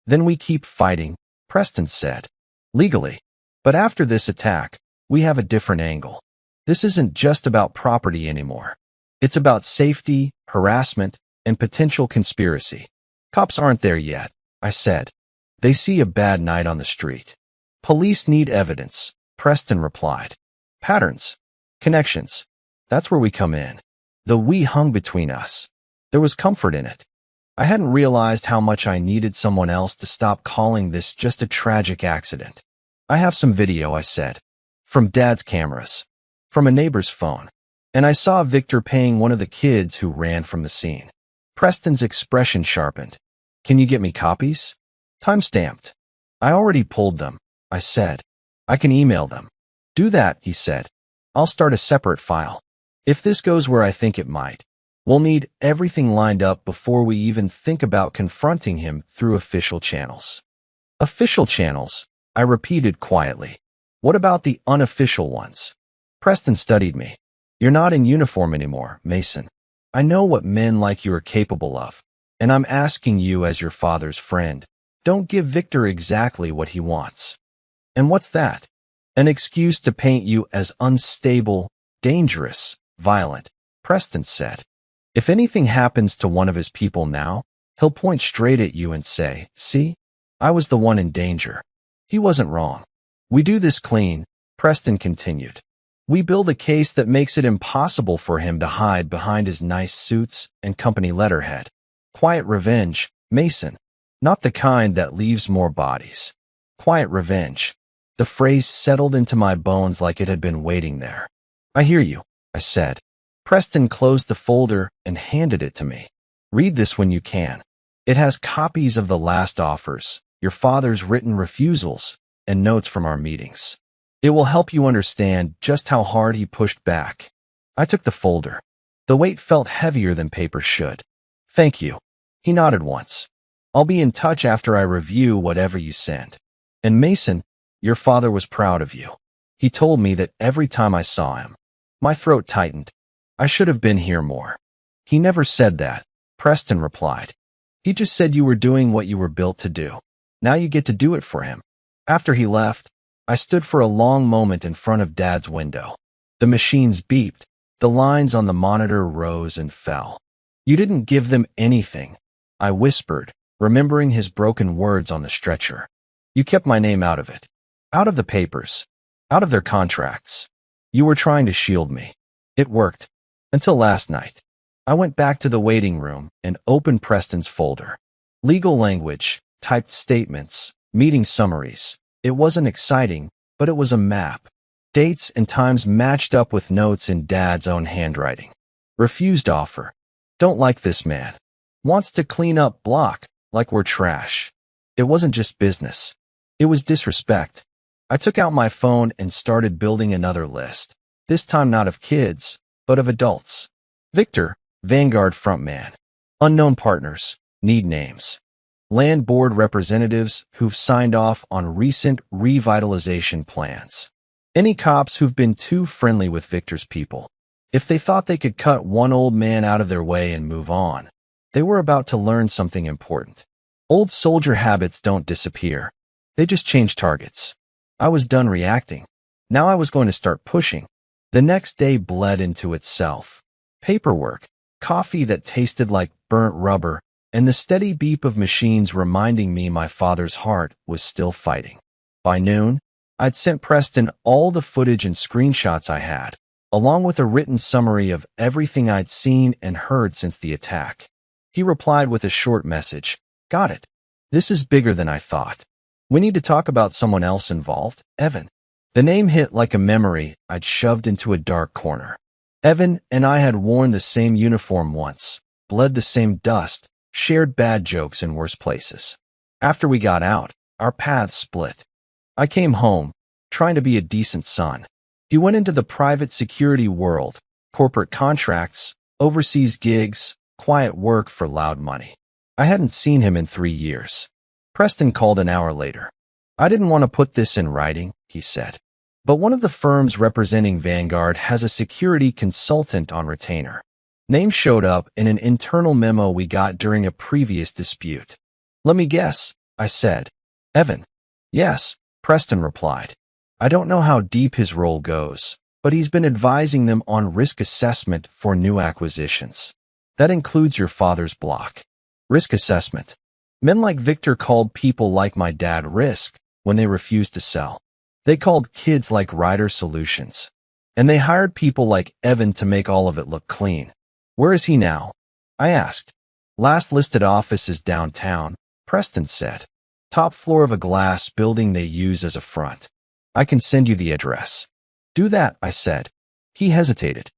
then we keep fighting," Preston said. "Legally. But after this attack, we have a different angle. This isn't just about property anymore. It's about safety, harassment, and potential conspiracy. Cops aren't there yet," I said. "They see a bad night on the street. Police need evidence," Preston replied. "Patterns. Connections. That's where we come in. The we hung between us. There was comfort in it. I hadn't realized how much I needed someone else to stop calling this just a tragic accident. I have some video, I said. From Dad's cameras. From a neighbor's phone. And I saw Victor paying one of the kids who ran from the scene. Preston's expression sharpened. Can you get me copies? Time-stamped. I already pulled them, I said. I can email them. Do that, he said. I'll start a separate file. If this goes where I think it might, we'll need everything lined up before we even think about confronting him through official channels. Official channels, I repeated quietly. What about the unofficial ones? Preston studied me. You're not in uniform anymore, Mason. I know what men like you are capable of, and I'm asking you as your father's friend, don't give Victor exactly what he wants. And what's that? An excuse to paint you as unstable, dangerous, violent, Preston said. If anything happens to one of his people now, he'll point straight at you and say, see, I was the one in danger. He wasn't wrong. We do this clean, Preston continued. We build a case that makes it impossible for him to hide behind his nice suits and company letterhead. Quiet revenge, Mason. Not the kind that leaves more bodies. Quiet revenge. The phrase settled into my bones like it had been waiting there. I hear you, I said. Preston closed the folder and handed it to me. Read this when you can. It has copies of the last offers, your father's written refusals, and notes from our meetings. It will help you understand just how hard he pushed back. I took the folder. The weight felt heavier than paper should. Thank you. He nodded once. I'll be in touch after I review whatever you send. And Mason, your father was proud of you. He told me that every time I saw him. My throat tightened. I should have been here more. He never said that, Preston replied. He just said you were doing what you were built to do. Now you get to do it for him. After he left, I stood for a long moment in front of Dad's window. The machines beeped. The lines on the monitor rose and fell. You didn't give them anything, I whispered, remembering his broken words on the stretcher. You kept my name out of it. Out of the papers. Out of their contracts. You were trying to shield me. It worked. Until last night. I went back to the waiting room and opened Preston's folder. Legal language, typed statements, meeting summaries. It wasn't exciting, but it was a map. Dates and times matched up with notes in Dad's own handwriting. Refused offer. Don't like this man. Wants to clean up block, like we're trash. It wasn't just business. It was disrespect. I took out my phone and started building another list. This time not of kids, but of adults. Victor, Vanguard frontman. Unknown partners, need names. Land board representatives who've signed off on recent revitalization plans. Any cops who've been too friendly with Victor's people. If they thought they could cut one old man out of their way and move on, they were about to learn something important. Old soldier habits don't disappear. They just change targets. I was done reacting. Now I was going to start pushing. The next day bled into itself. Paperwork, coffee that tasted like burnt rubber, and the steady beep of machines reminding me my father's heart was still fighting. By noon, I'd sent Preston all the footage and screenshots I had, along with a written summary of everything I'd seen and heard since the attack. He replied with a short message. Got it. This is bigger than I thought. We need to talk about someone else involved, Evan. The name hit like a memory I'd shoved into a dark corner. Evan and I had worn the same uniform once, bled the same dust, shared bad jokes in worse places. After we got out, our paths split. I came home, trying to be a decent son. He went into the private security world, corporate contracts, overseas gigs, quiet work for loud money. I hadn't seen him in 3 years. Preston called an hour later. I didn't want to put this in writing, he said. But one of the firms representing Vanguard has a security consultant on retainer. Name showed up in an internal memo we got during a previous dispute. Let me guess, I said. Evan. Yes, Preston replied. I don't know how deep his role goes, but he's been advising them on risk assessment for new acquisitions. That includes your father's block. Risk assessment. Men like Victor called people like my dad risk when they refused to sell. They called kids like Rider solutions. And they hired people like Evan to make all of it look clean. Where is he now? I asked. Last listed office is downtown, Preston said. Top floor of a glass building they use as a front. I can send you the address. Do that, I said. He hesitated.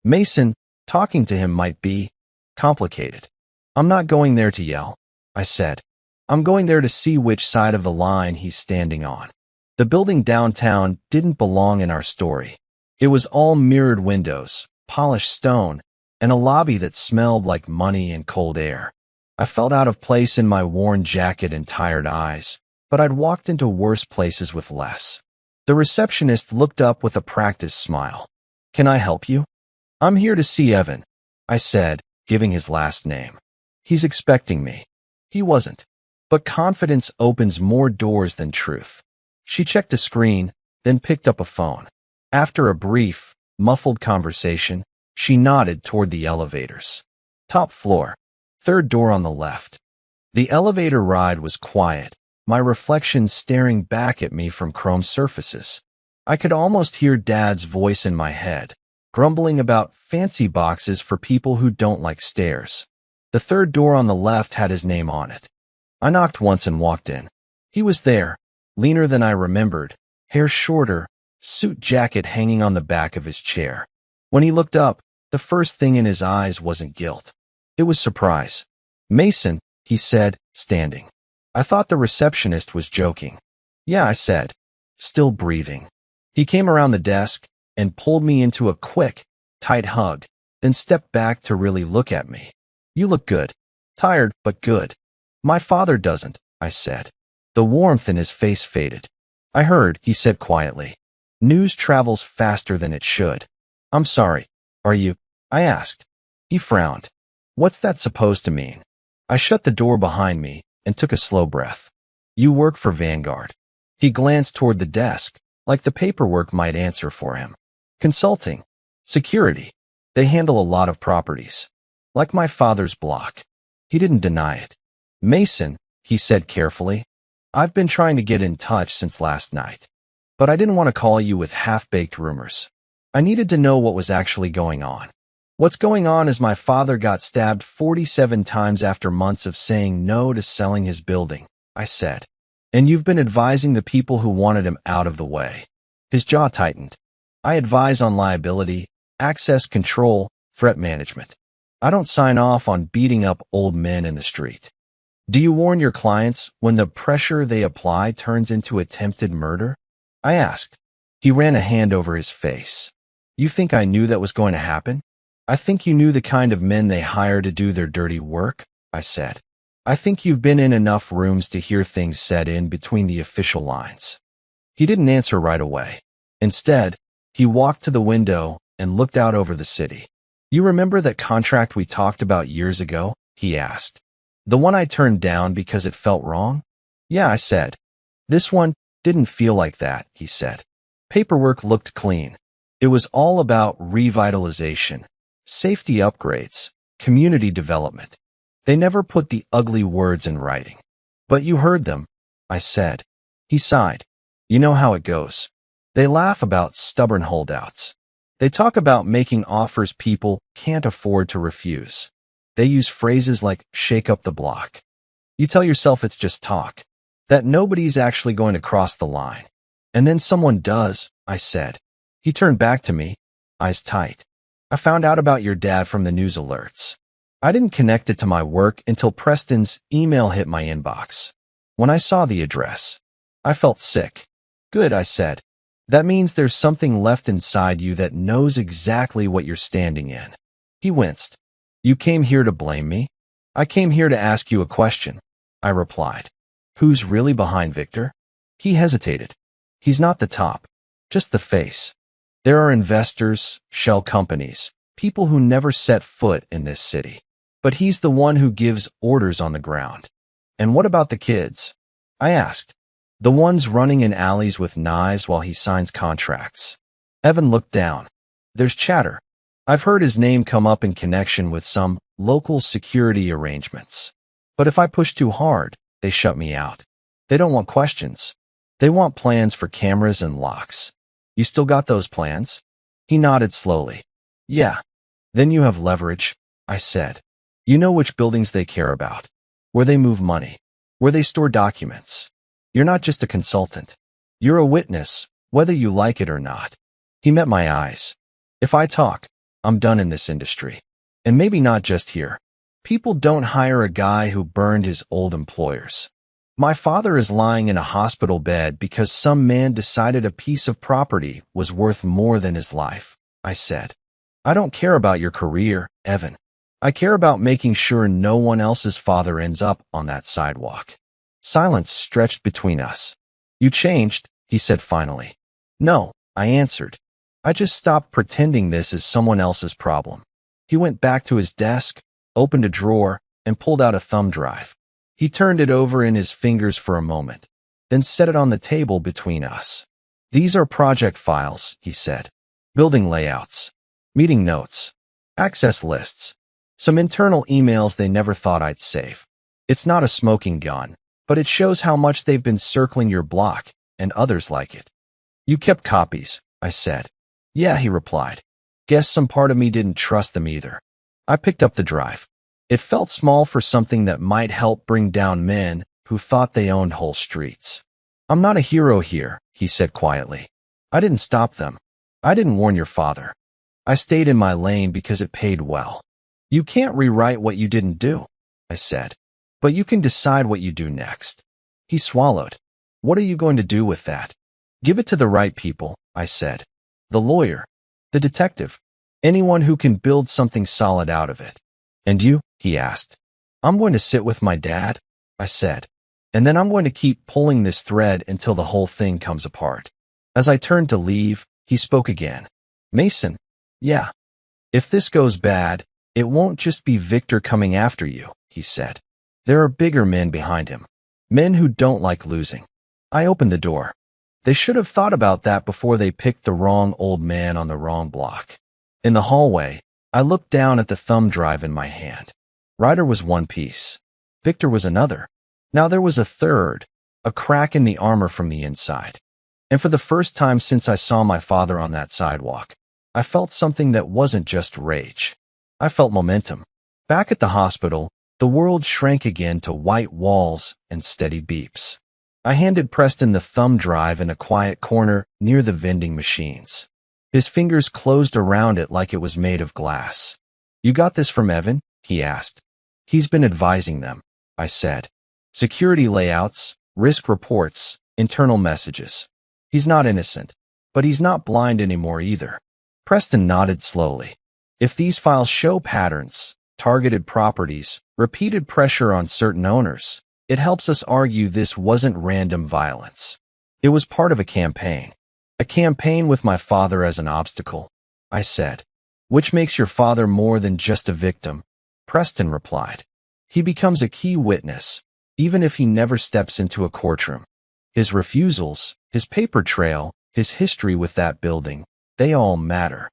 Mason, talking to him might be complicated. I'm not going there to yell, I said. I'm going there to see which side of the line he's standing on. The building downtown didn't belong in our story. It was all mirrored windows, polished stone, and a lobby that smelled like money and cold air. I felt out of place in my worn jacket and tired eyes, but I'd walked into worse places with less. The receptionist looked up with a practiced smile. Can I help you? I'm here to see Evan, I said, giving his last name. He's expecting me. He wasn't. But confidence opens more doors than truth. She checked a screen, then picked up a phone. After a brief, muffled conversation, she nodded toward the elevators. Top floor, third door on the left. The elevator ride was quiet, my reflection staring back at me from chrome surfaces. I could almost hear Dad's voice in my head, grumbling about fancy boxes for people who don't like stairs. The third door on the left had his name on it. I knocked once and walked in. He was there, leaner than I remembered, hair shorter, suit jacket hanging on the back of his chair. When he looked up, the first thing in his eyes wasn't guilt. It was surprise. Mason, he said, standing. I thought the receptionist was joking. Yeah, I said, still breathing. He came around the desk and pulled me into a quick, tight hug, then stepped back to really look at me. You look good. Tired, but good. My father doesn't, I said. The warmth in his face faded. I heard, he said quietly. News travels faster than it should. I'm sorry. Are you? I asked. He frowned. What's that supposed to mean? I shut the door behind me and took a slow breath. You work for Vanguard. He glanced toward the desk, like the paperwork might answer for him. Consulting. Security. They handle a lot of properties. Like my father's block. He didn't deny it. Mason, he said carefully. I've been trying to get in touch since last night. But I didn't want to call you with half-baked rumors. I needed to know what was actually going on. What's going on is my father got stabbed 47 times after months of saying no to selling his building, I said. And you've been advising the people who wanted him out of the way. His jaw tightened. I advise on liability, access control, threat management. I don't sign off on beating up old men in the street. Do you warn your clients when the pressure they apply turns into attempted murder? I asked. He ran a hand over his face. You think I knew that was going to happen? I think you knew the kind of men they hire to do their dirty work, I said. I think you've been in enough rooms to hear things said in between the official lines. He didn't answer right away. Instead, he walked to the window and looked out over the city. You remember that contract we talked about years ago? He asked. The one I turned down because it felt wrong? Yeah, I said. This one didn't feel like that, he said. Paperwork looked clean. It was all about revitalization, safety upgrades, community development. They never put the ugly words in writing. But you heard them, I said. He sighed. You know how it goes. They laugh about stubborn holdouts. They talk about making offers people can't afford to refuse. They use phrases like shake up the block. You tell yourself it's just talk, that nobody's actually going to cross the line. And then someone does, I said. He turned back to me, eyes tight. I found out about your dad from the news alerts. I didn't connect it to my work until Preston's email hit my inbox. When I saw the address, I felt sick. Good, I said. That means there's something left inside you that knows exactly what you're standing in. He winced. You came here to blame me? I came here to ask you a question, I replied. Who's really behind Victor? He hesitated. He's not the top, just the face. There are investors, shell companies, people who never set foot in this city. But he's the one who gives orders on the ground. And what about the kids? I asked. The ones running in alleys with knives while he signs contracts. Evan looked down. There's chatter. I've heard his name come up in connection with some local security arrangements. But if I push too hard, they shut me out. They don't want questions. They want plans for cameras and locks. You still got those plans? He nodded slowly. Yeah. Then you have leverage, I said. You know which buildings they care about, where they move money, where they store documents. You're not just a consultant. You're a witness, whether you like it or not. He met my eyes. If I talk, I'm done in this industry. And maybe not just here. People don't hire a guy who burned his old employers. My father is lying in a hospital bed because some man decided a piece of property was worth more than his life, I said. I don't care about your career, Evan. I care about making sure no one else's father ends up on that sidewalk. Silence stretched between us. You changed, he said finally. No, I answered. I just stopped pretending this is someone else's problem. He went back to his desk, opened a drawer, and pulled out a thumb drive. He turned it over in his fingers for a moment, then set it on the table between us. These are project files, he said. Building layouts, meeting notes, access lists, some internal emails they never thought I'd save. It's not a smoking gun, but it shows how much they've been circling your block, and others like it. You kept copies, I said. Yeah, he replied. Guess some part of me didn't trust them either. I picked up the drive. It felt small for something that might help bring down men who thought they owned whole streets. I'm not a hero here, he said quietly. I didn't stop them. I didn't warn your father. I stayed in my lane because it paid well. You can't rewrite what you didn't do, I said. But you can decide what you do next. He swallowed. What are you going to do with that? Give it to the right people, I said. The lawyer, the detective, anyone who can build something solid out of it. And you? He asked. I'm going to sit with my dad, I said. And then I'm going to keep pulling this thread until the whole thing comes apart. As I turned to leave, he spoke again. Mason. Yeah. If this goes bad, it won't just be Victor coming after you, he said. There are bigger men behind him. Men who don't like losing. I opened the door. They should have thought about that before they picked the wrong old man on the wrong block. In the hallway, I looked down at the thumb drive in my hand. Ryder was one piece. Victor was another. Now there was a third, a crack in the armor from the inside. And for the first time since I saw my father on that sidewalk, I felt something that wasn't just rage. I felt momentum. Back at the hospital, the world shrank again to white walls and steady beeps. I handed Preston the thumb drive in a quiet corner near the vending machines. His fingers closed around it like it was made of glass. You got this from Evan? He asked. He's been advising them, I said. Security layouts, risk reports, internal messages. He's not innocent, but he's not blind anymore either. Preston nodded slowly. If these files show patterns, targeted properties, repeated pressure on certain owners, it helps us argue this wasn't random violence. It was part of a campaign. A campaign with my father as an obstacle, I said. Which makes your father more than just a victim, Preston replied. He becomes a key witness, even if he never steps into a courtroom. His refusals, his paper trail, his history with that building, they all matter.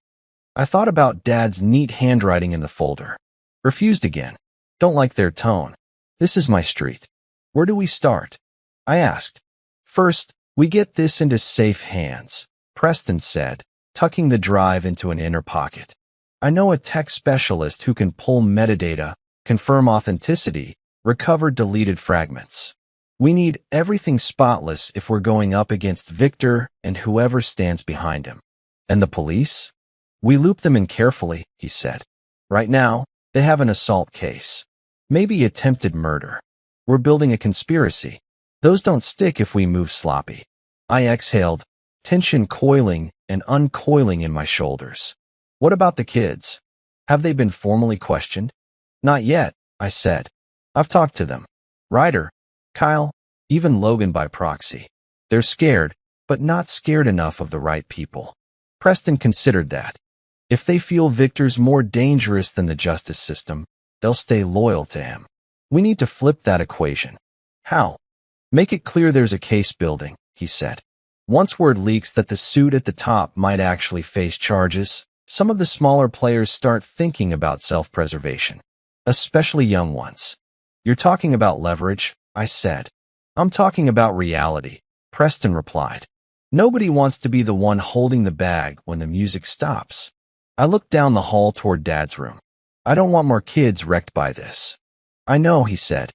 I thought about Dad's neat handwriting in the folder. Refused again. Don't like their tone. This is my street. Where do we start? I asked. First, we get this into safe hands, Preston said, tucking the drive into an inner pocket. I know a tech specialist who can pull metadata, confirm authenticity, recover deleted fragments. We need everything spotless if we're going up against Victor and whoever stands behind him. And the police? We loop them in carefully, he said. Right now, they have an assault case. Maybe attempted murder. We're building a conspiracy. Those don't stick if we move sloppy. I exhaled, tension coiling and uncoiling in my shoulders. What about the kids? Have they been formally questioned? Not yet, I said. I've talked to them. Ryder, Kyle, even Logan by proxy. They're scared, but not scared enough of the right people. Preston considered that. If they feel Victor's more dangerous than the justice system, they'll stay loyal to him. We need to flip that equation. How? Make it clear there's a case building, he said. Once word leaks that the suit at the top might actually face charges, some of the smaller players start thinking about self-preservation, especially young ones. You're talking about leverage, I said. I'm talking about reality, Preston replied. Nobody wants to be the one holding the bag when the music stops. I looked down the hall toward Dad's room. I don't want more kids wrecked by this. I know, he said.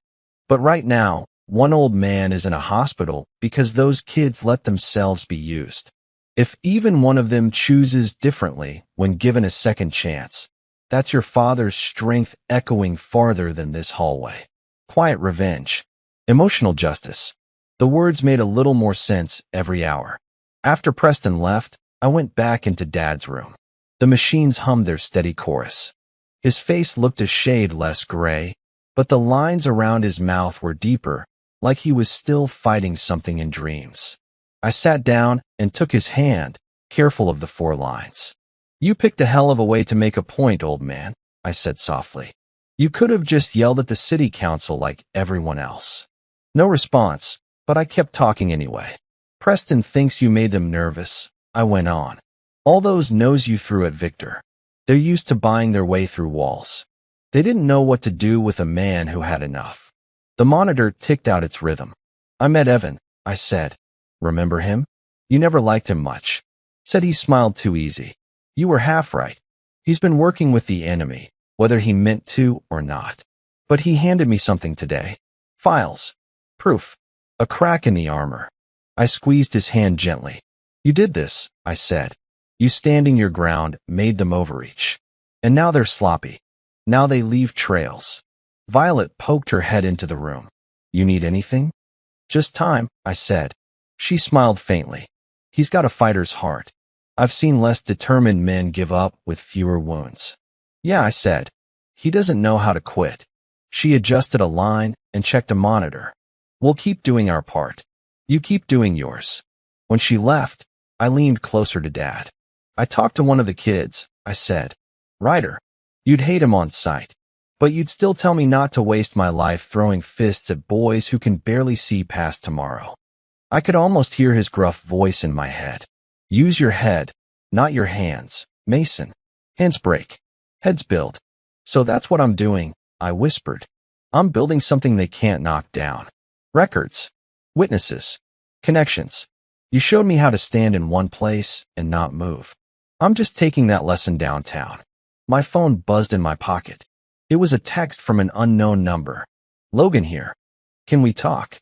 But right now, one old man is in a hospital because those kids let themselves be used. If even one of them chooses differently when given a second chance, that's your father's strength echoing farther than this hallway. Quiet revenge. Emotional justice. The words made a little more sense every hour. After Preston left, I went back into Dad's room. The machines hummed their steady chorus. His face looked a shade less gray, but the lines around his mouth were deeper, like he was still fighting something in dreams. I sat down and took his hand, careful of the 4 lines. You picked a hell of a way to make a point, old man, I said softly. You could have just yelled at the city council like everyone else. No response, but I kept talking anyway. Preston thinks you made them nervous, I went on. All those no's you threw at Victor. They're used to buying their way through walls. They didn't know what to do with a man who had enough. The monitor ticked out its rhythm. I met Evan, I said. Remember him? You never liked him much. Said he smiled too easy. You were half right. He's been working with the enemy, whether he meant to or not. But he handed me something today. Files. Proof. A crack in the armor. I squeezed his hand gently. You did this, I said. You standing your ground made them overreach. And now they're sloppy. Now they leave trails. Violet poked her head into the room. You need anything? Just time, I said. She smiled faintly. He's got a fighter's heart. I've seen less determined men give up with fewer wounds. Yeah, I said. He doesn't know how to quit. She adjusted a line and checked a monitor. We'll keep doing our part. You keep doing yours. When she left, I leaned closer to Dad. I talked to one of the kids, I said. Ryder. You'd hate him on sight. But you'd still tell me not to waste my life throwing fists at boys who can barely see past tomorrow. I could almost hear his gruff voice in my head. Use your head, not your hands, Mason. Hands break. Heads build. So that's what I'm doing, I whispered. I'm building something they can't knock down. Records. Witnesses. Connections. You showed me how to stand in one place and not move. I'm just taking that lesson downtown. My phone buzzed in my pocket. It was a text from an unknown number. Logan here. Can we talk?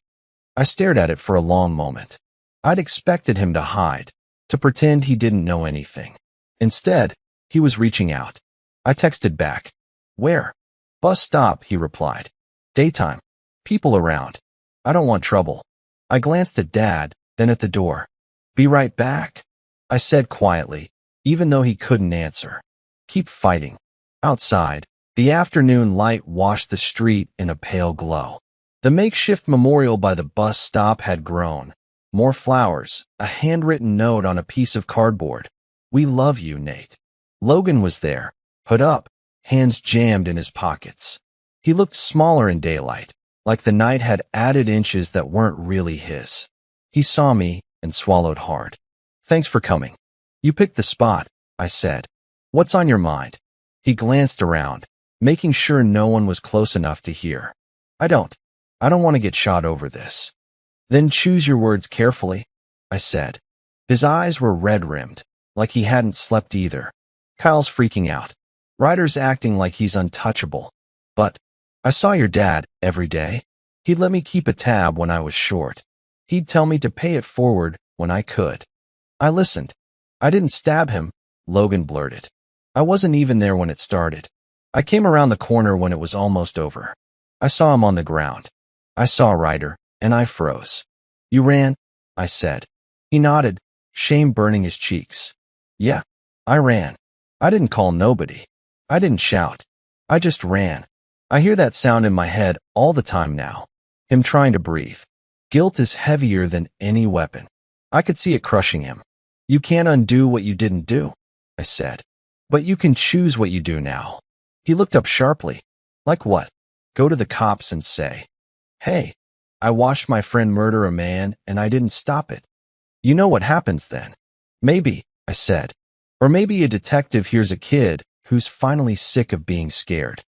I stared at it for a long moment. I'd expected him to hide, to pretend he didn't know anything. Instead, he was reaching out. I texted back. Where? Bus stop, he replied. Daytime. People around. I don't want trouble. I glanced at Dad, then at the door. Be right back, I said quietly, even though he couldn't answer. Keep fighting. Outside, the afternoon light washed the street in a pale glow. The makeshift memorial by the bus stop had grown. More flowers, a handwritten note on a piece of cardboard. We love you, Nate. Logan was there, hood up, hands jammed in his pockets. He looked smaller in daylight, like the night had added inches that weren't really his. He saw me and swallowed hard. Thanks for coming. You picked the spot, I said. What's on your mind? He glanced around, making sure no one was close enough to hear. I don't want to get shot over this. Then choose your words carefully, I said. His eyes were red-rimmed, like he hadn't slept either. Kyle's freaking out. Ryder's acting like he's untouchable. But I saw your dad every day. He'd let me keep a tab when I was short. He'd tell me to pay it forward when I could. I listened. I didn't stab him, Logan blurted. I wasn't even there when it started. I came around the corner when it was almost over. I saw him on the ground. I saw Ryder, and I froze. You ran? I said. He nodded, shame burning his cheeks. Yeah, I ran. I didn't call nobody. I didn't shout. I just ran. I hear that sound in my head all the time now. Him trying to breathe. Guilt is heavier than any weapon. I could see it crushing him. You can't undo what you didn't do, I said. But you can choose what you do now. He looked up sharply. Like what? Go to the cops and say, hey, I watched my friend murder a man and I didn't stop it. You know what happens then? Maybe, I said. Or maybe a detective hears a kid who's finally sick of being scared.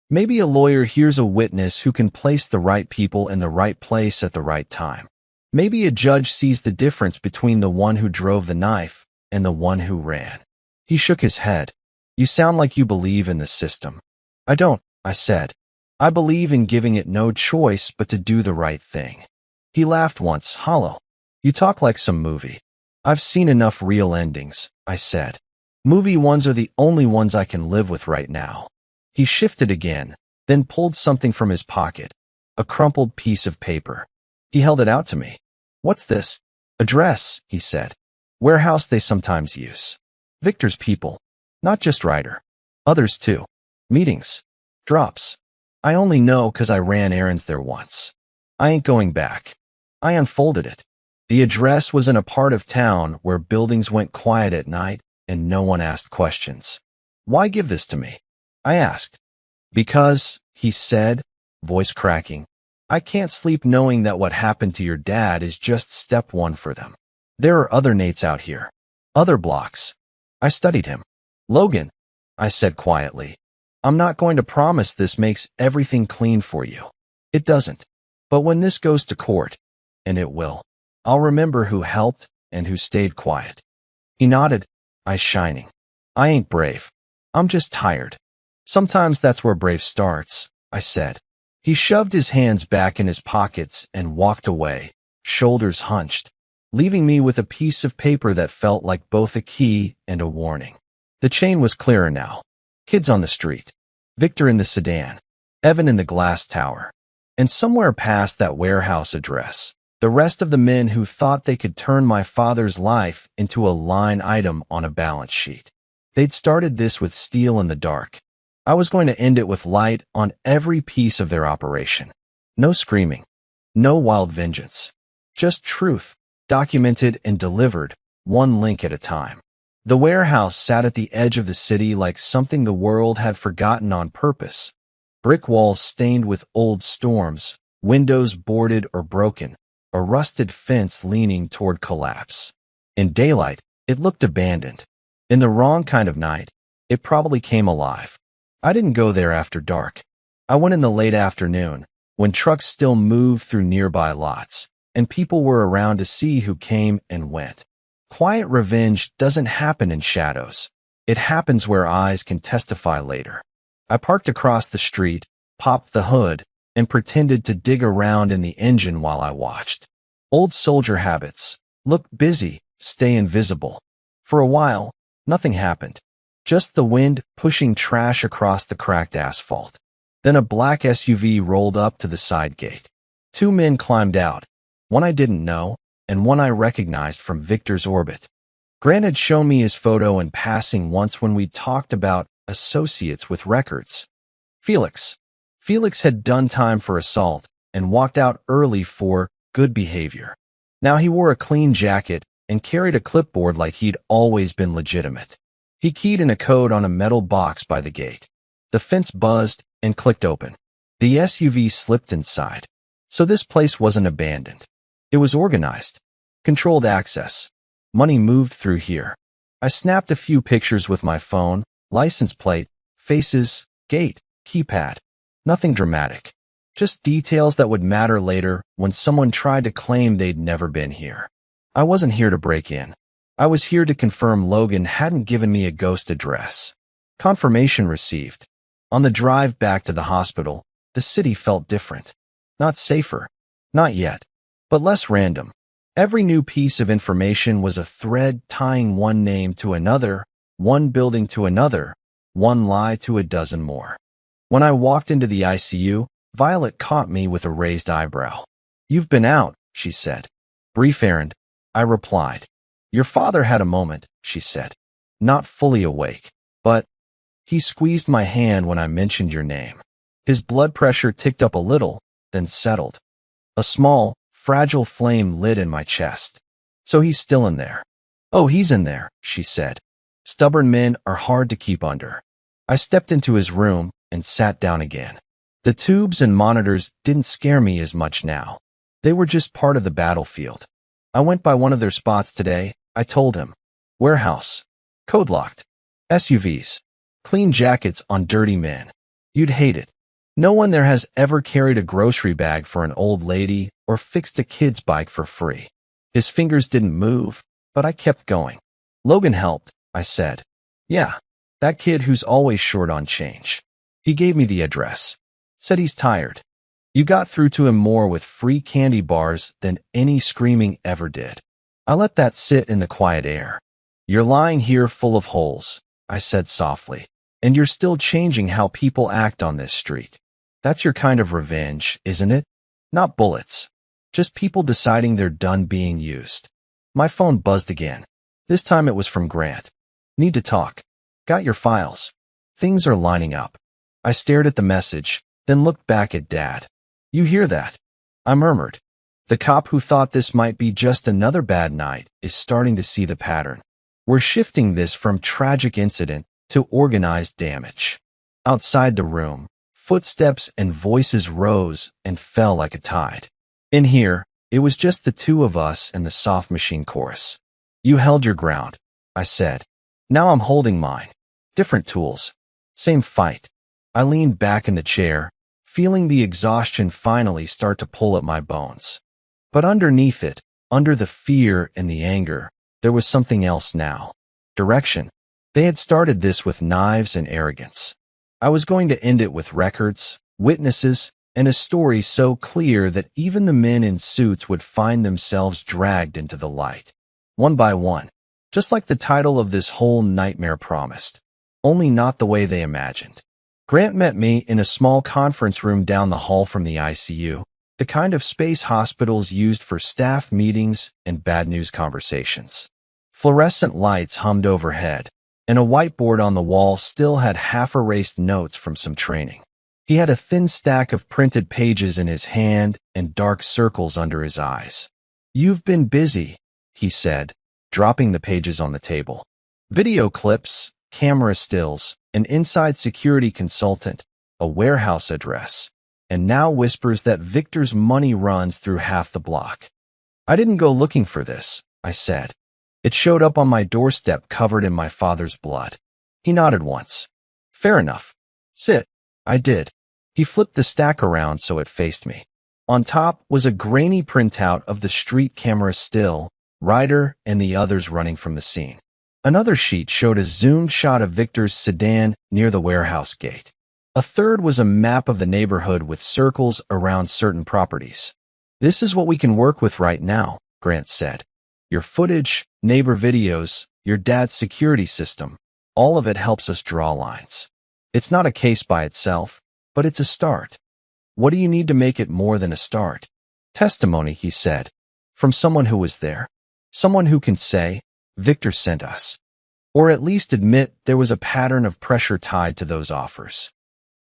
Maybe a lawyer hears a witness who can place the right people in the right place at the right time. Maybe a judge sees the difference between the one who drove the knife and the one who ran. He shook his head. You sound like you believe in the system. I don't, I said. I believe in giving it no choice but to do the right thing. He laughed once, hollow. You talk like some movie. I've seen enough real endings, I said. Movie ones are the only ones I can live with right now. He shifted again, then pulled something from his pocket. A crumpled piece of paper. He held it out to me. What's this? Address, he said. Warehouse they sometimes use. Victor's people. Not just Ryder. Others too. Meetings. Drops. I only know 'cause I ran errands there once. I ain't going back. I unfolded it. The address was in a part of town where buildings went quiet at night and no one asked questions. Why give this to me? I asked. Because, he said, voice cracking, I can't sleep knowing that what happened to your dad is just step one for them. There are other Nates out here. Other blocks. I studied him. Logan, I said quietly, I'm not going to promise this makes everything clean for you. It doesn't. But when this goes to court, and it will, I'll remember who helped and who stayed quiet. He nodded, eyes shining. I ain't brave. I'm just tired. Sometimes that's where brave starts, I said. He shoved his hands back in his pockets and walked away, shoulders hunched, leaving me with a piece of paper that felt like both a key and a warning. The chain was clearer now. Kids on the street. Victor in the sedan. Evan in the glass tower. And somewhere past that warehouse address, the rest of the men who thought they could turn my father's life into a line item on a balance sheet. They'd started this with steel in the dark. I was going to end it with light on every piece of their operation. No screaming. No wild vengeance. Just truth, documented and delivered, one link at a time. The warehouse sat at the edge of the city like something the world had forgotten on purpose. Brick walls stained with old storms, windows boarded or broken, a rusted fence leaning toward collapse. In daylight, it looked abandoned. In the wrong kind of night, it probably came alive. I didn't go there after dark. I went in the late afternoon, when trucks still moved through nearby lots, and people were around to see who came and went. Quiet revenge doesn't happen in shadows. It happens where eyes can testify later. I parked across the street, popped the hood, and pretended to dig around in the engine while I watched. Old soldier habits. Look busy, stay invisible. For a while, nothing happened. Just the wind pushing trash across the cracked asphalt. Then a black SUV rolled up to the side gate. Two men climbed out, one I didn't know, and one I recognized from Victor's orbit. Grant had shown me his photo in passing once when we talked about associates with records. Felix. Felix had done time for assault and walked out early for good behavior. Now he wore a clean jacket and carried a clipboard like he'd always been legitimate. He keyed in a code on a metal box by the gate. The fence buzzed and clicked open. The SUV slipped inside. So this place wasn't abandoned. It was organized. Controlled access. Money moved through here. I snapped a few pictures with my phone, license plate, faces, gate, keypad. Nothing dramatic. Just details that would matter later when someone tried to claim they'd never been here. I wasn't here to break in. I was here to confirm Logan hadn't given me a ghost address. Confirmation received. On the drive back to the hospital, the city felt different. Not safer. Not yet. But less random. Every new piece of information was a thread tying one name to another, one building to another, one lie to a dozen more. When I walked into the ICU, Violet caught me with a raised eyebrow. You've been out, she said. Brief errand, I replied. Your father had a moment, she said. Not fully awake, but he squeezed my hand when I mentioned your name. His blood pressure ticked up a little, then settled. A small, fragile flame lit in my chest. So he's still in there. Oh, he's in there, she said. Stubborn men are hard to keep under. I stepped into his room and sat down again. The tubes and monitors didn't scare me as much now. They were just part of the battlefield. I went by one of their spots today, I told him. Warehouse. Code locked. SUVs. Clean jackets on dirty men. You'd hate it. No one there has ever carried a grocery bag for an old lady or fixed a kid's bike for free. His fingers didn't move, but I kept going. Logan helped, I said. Yeah, that kid who's always short on change. He gave me the address. Said he's tired. You got through to him more with free candy bars than any screaming ever did. I let that sit in the quiet air. You're lying here full of holes, I said softly, and you're still changing how people act on this street. That's your kind of revenge, isn't it? Not bullets. Just people deciding they're done being used. My phone buzzed again. This time it was from Grant. Need to talk. Got your files. Things are lining up. I stared at the message, then looked back at Dad. You hear that? I murmured. The cop who thought this might be just another bad night is starting to see the pattern. We're shifting this from tragic incident to organized damage. Outside the room, footsteps and voices rose and fell like a tide. In here, it was just the two of us and the soft machine chorus. You held your ground, I said. Now I'm holding mine. Different tools. Same fight. I leaned back in the chair, feeling the exhaustion finally start to pull at my bones. But underneath it, under the fear and the anger, there was something else now. Direction. They had started this with knives and arrogance. I was going to end it with records, witnesses, and a story so clear that even the men in suits would find themselves dragged into the light. One by one. Just like the title of this whole nightmare promised. Only not the way they imagined. Grant met me in a small conference room down the hall from the ICU, the kind of space hospitals used for staff meetings and bad news conversations. Fluorescent lights hummed overhead, and a whiteboard on the wall still had half-erased notes from some training. He had a thin stack of printed pages in his hand and dark circles under his eyes. You've been busy, he said, dropping the pages on the table. Video clips, camera stills, an inside security consultant, a warehouse address, and now whispers that Victor's money runs through half the block. I didn't go looking for this, I said. It showed up on my doorstep covered in my father's blood. He nodded once. Fair enough. Sit. I did. He flipped the stack around so it faced me. On top was a grainy printout of the street camera still, Ryder and the others running from the scene. Another sheet showed a zoomed shot of Victor's sedan near the warehouse gate. A third was a map of the neighborhood with circles around certain properties. This is what we can work with right now, Grant said. Your footage, neighbor videos, your dad's security system, all of it helps us draw lines. It's not a case by itself, but it's a start. What do you need to make it more than a start? Testimony, he said, from someone who was there. Someone who can say, Victor sent us. Or at least admit there was a pattern of pressure tied to those offers.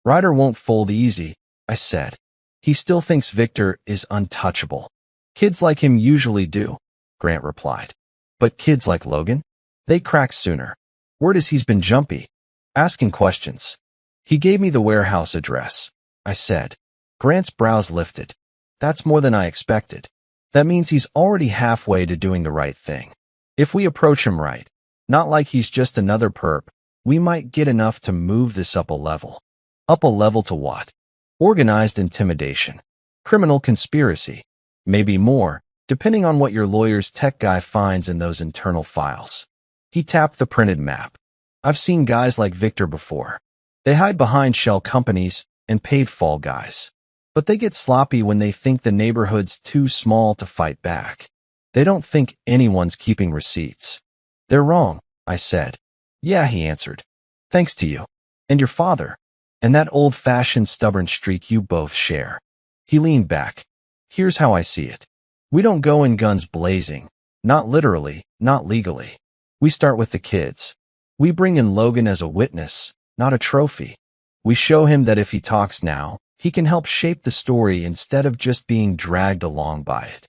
Ryder won't fold easy, I said. He still thinks Victor is untouchable. Kids like him usually do, Grant replied. But kids like Logan? They crack sooner. Word is he's been jumpy, asking questions. He gave me the warehouse address, I said. Grant's brows lifted. That's more than I expected. That means he's already halfway to doing the right thing. If we approach him right, not like he's just another perp, we might get enough to move this up a level. Up a level to what? Organized intimidation. Criminal conspiracy. Maybe more, depending on what your lawyer's tech guy finds in those internal files. He tapped the printed map. I've seen guys like Victor before. They hide behind shell companies and paid fall guys. But they get sloppy when they think the neighborhood's too small to fight back. They don't think anyone's keeping receipts. They're wrong, I said. Yeah, he answered. Thanks to you. And your father. And that old-fashioned stubborn streak you both share. He leaned back. Here's how I see it. We don't go in guns blazing. Not literally, not legally. We start with the kids. We bring in Logan as a witness, not a trophy. We show him that if he talks now, he can help shape the story instead of just being dragged along by it.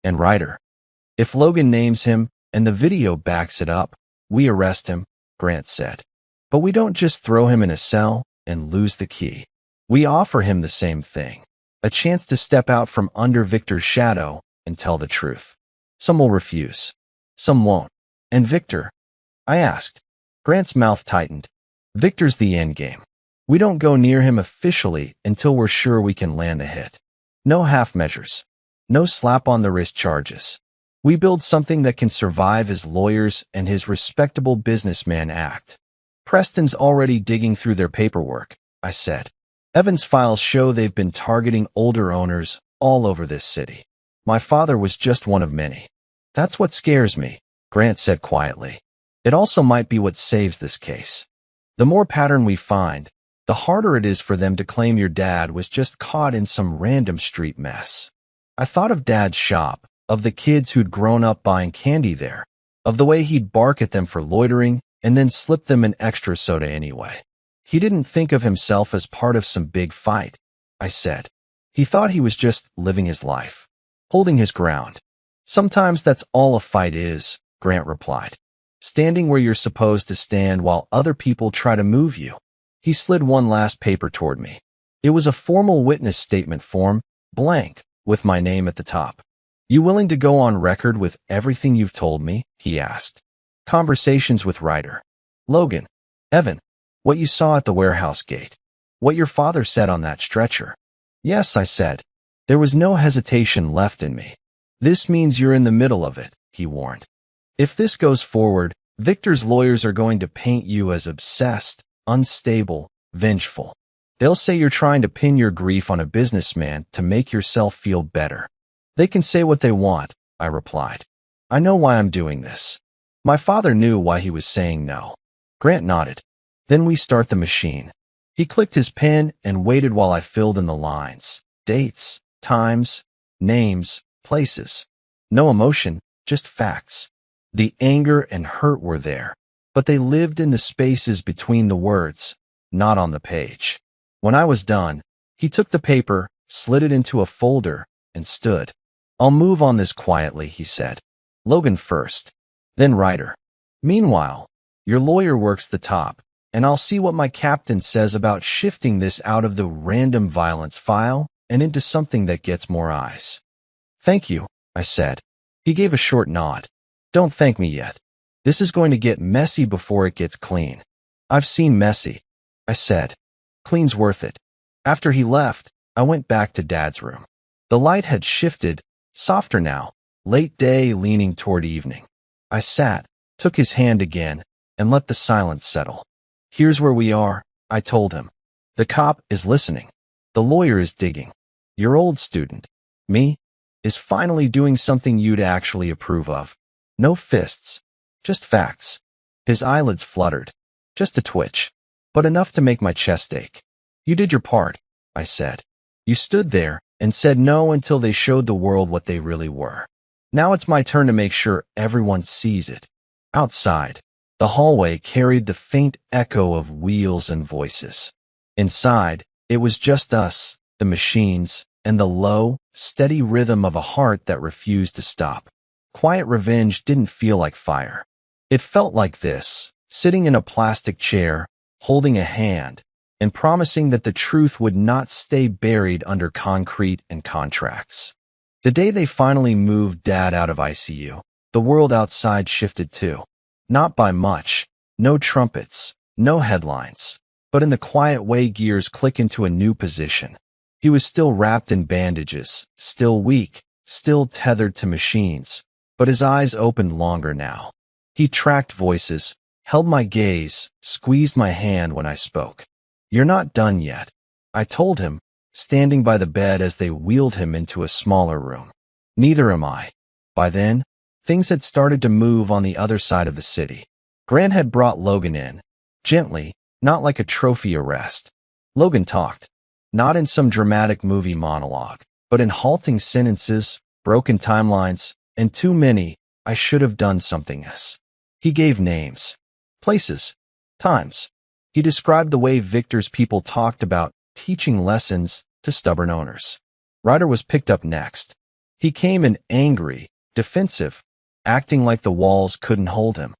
And Ryder. If Logan names him and the video backs it up, we arrest him, Grant said. But we don't just throw him in a cell and lose the key. We offer him the same thing, a chance to step out from under Victor's shadow and tell the truth. Some will refuse. Some won't. And Victor? I asked. Grant's mouth tightened. Victor's the endgame. We don't go near him officially until we're sure we can land a hit. No half measures. No slap-on-the-wrist charges. We build something that can survive his lawyers and his respectable businessman act. Preston's already digging through their paperwork, I said. Evan's files show they've been targeting older owners all over this city. My father was just one of many. That's what scares me, Grant said quietly. It also might be what saves this case. The more pattern we find, the harder it is for them to claim your dad was just caught in some random street mess. I thought of Dad's shop, of the kids who'd grown up buying candy there, of the way he'd bark at them for loitering and then slip them an extra soda anyway. He didn't think of himself as part of some big fight, I said. He thought he was just living his life, holding his ground. Sometimes that's all a fight is, Grant replied. Standing where you're supposed to stand while other people try to move you. He slid one last paper toward me. It was a formal witness statement form, blank, with my name at the top. You willing to go on record with everything you've told me? He asked. Conversations with Ryder, Logan, Evan, what you saw at the warehouse gate, what your father said on that stretcher. Yes, I said. There was no hesitation left in me. This means you're in the middle of it, he warned. If this goes forward, Victor's lawyers are going to paint you as obsessed, unstable, vengeful. They'll say you're trying to pin your grief on a businessman to make yourself feel better. They can say what they want, I replied. I know why I'm doing this. My father knew why he was saying no. Grant nodded. Then we start the machine. He clicked his pen and waited while I filled in the lines. Dates, times, names, places. No emotion, just facts. The anger and hurt were there, but they lived in the spaces between the words, not on the page. When I was done, he took the paper, slid it into a folder, and stood. I'll move on this quietly, he said. Logan first, then Ryder. Meanwhile, your lawyer works the top, and I'll see what my captain says about shifting this out of the random violence file and into something that gets more eyes. Thank you, I said. He gave a short nod. Don't thank me yet. This is going to get messy before it gets clean. I've seen messy, I said. Clean's worth it. After he left, I went back to Dad's room. The light had shifted, softer now, late day leaning toward evening. I sat, took his hand again, and let the silence settle. Here's where we are, I told him. The cop is listening. The lawyer is digging. Your old student, me, is finally doing something you'd actually approve of. No fists, just facts. His eyelids fluttered, just a twitch, but enough to make my chest ache. You did your part, I said. You stood there and said no until they showed the world what they really were. Now it's my turn to make sure everyone sees it. Outside, the hallway carried the faint echo of wheels and voices. Inside, it was just us, the machines, and the low, steady rhythm of a heart that refused to stop. Quiet revenge didn't feel like fire. It felt like this, sitting in a plastic chair, holding a hand, and promising that the truth would not stay buried under concrete and contracts. The day they finally moved Dad out of ICU, the world outside shifted too. Not by much, no trumpets, no headlines, but in the quiet way gears click into a new position. He was still wrapped in bandages, still weak, still tethered to machines, but his eyes opened longer now. He tracked voices, held my gaze, squeezed my hand when I spoke. You're not done yet, I told him, standing by the bed as they wheeled him into a smaller room. Neither am I. By then, things had started to move on the other side of the city. Grant had brought Logan in, gently, not like a trophy arrest. Logan talked, not in some dramatic movie monologue, but in halting sentences, broken timelines, and too many, I should have done something else. He gave names, places, times. He described the way Victor's people talked about teaching lessons to stubborn owners. Ryder was picked up next. He came in angry, defensive, acting like the walls couldn't hold him.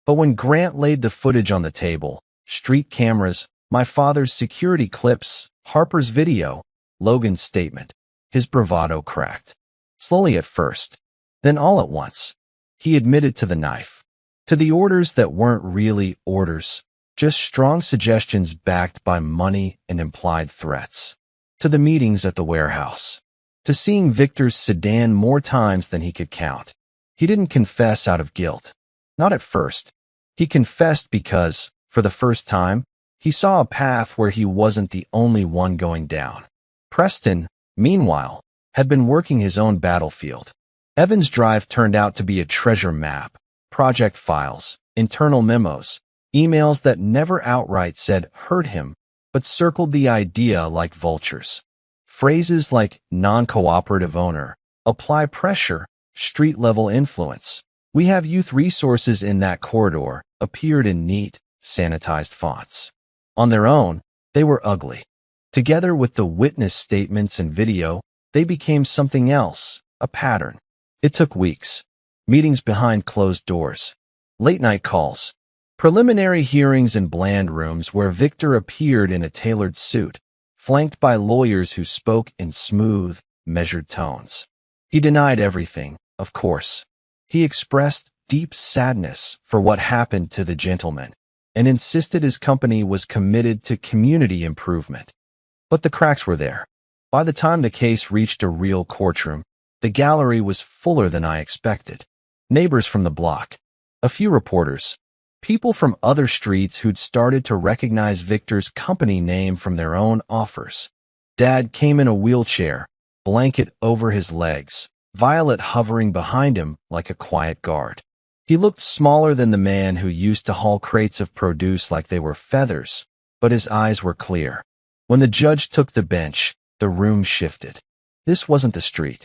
But when Grant laid the footage on the table, street cameras, my father's security clips, Harper's video, Logan's statement, his bravado cracked. Slowly at first, then all at once. He admitted to the knife, to the orders that weren't really orders, Just strong suggestions backed by money and implied threats. To the meetings at the warehouse. To seeing Victor's sedan more times than he could count. He didn't confess out of guilt. Not at first. He confessed because, for the first time, he saw a path where he wasn't the only one going down. Preston, meanwhile, had been working his own battlefield. Evan's drive turned out to be a treasure map, project files, internal memos, emails that never outright said "hurt him," but circled the idea like vultures. Phrases like non-cooperative owner, apply pressure, street-level influence. We have youth resources in that corridor appeared in neat, sanitized fonts. On their own, they were ugly. Together with the witness statements and video, they became something else, a pattern. It took weeks. Meetings behind closed doors. Late-night calls. Preliminary hearings in bland rooms where Victor appeared in a tailored suit, flanked by lawyers who spoke in smooth, measured tones. He denied everything, of course. He expressed deep sadness for what happened to the gentleman and insisted his company was committed to community improvement. But the cracks were there. By the time the case reached a real courtroom, the gallery was fuller than I expected. Neighbors from the block, a few reporters, people from other streets who'd started to recognize Victor's company name from their own offers. Dad came in a wheelchair, blanket over his legs, Violet hovering behind him like a quiet guard. He looked smaller than the man who used to haul crates of produce like they were feathers, but his eyes were clear. When the judge took the bench, the room shifted. This wasn't the street.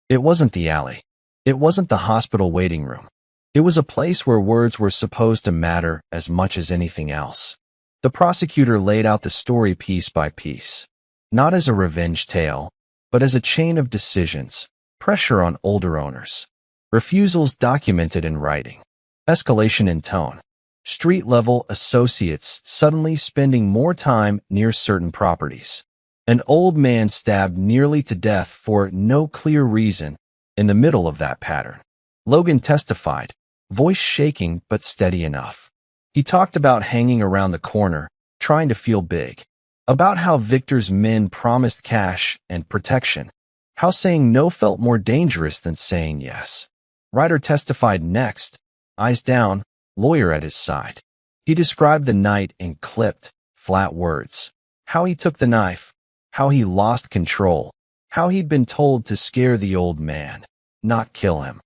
It wasn't the alley. It wasn't the hospital waiting room. It was a place where words were supposed to matter as much as anything else. The prosecutor laid out the story piece by piece, not as a revenge tale, but as a chain of decisions, pressure on older owners, refusals documented in writing, escalation in tone, street-level associates suddenly spending more time near certain properties, an old man stabbed nearly to death for no clear reason in the middle of that pattern. Logan testified, voice shaking but steady enough. He talked about hanging around the corner, trying to feel big, about how Victor's men promised cash and protection, how saying no felt more dangerous than saying yes. Ryder testified next, eyes down, lawyer at his side. He described the night in clipped, flat words, how he took the knife, how he lost control, how he'd been told to scare the old man, not kill him.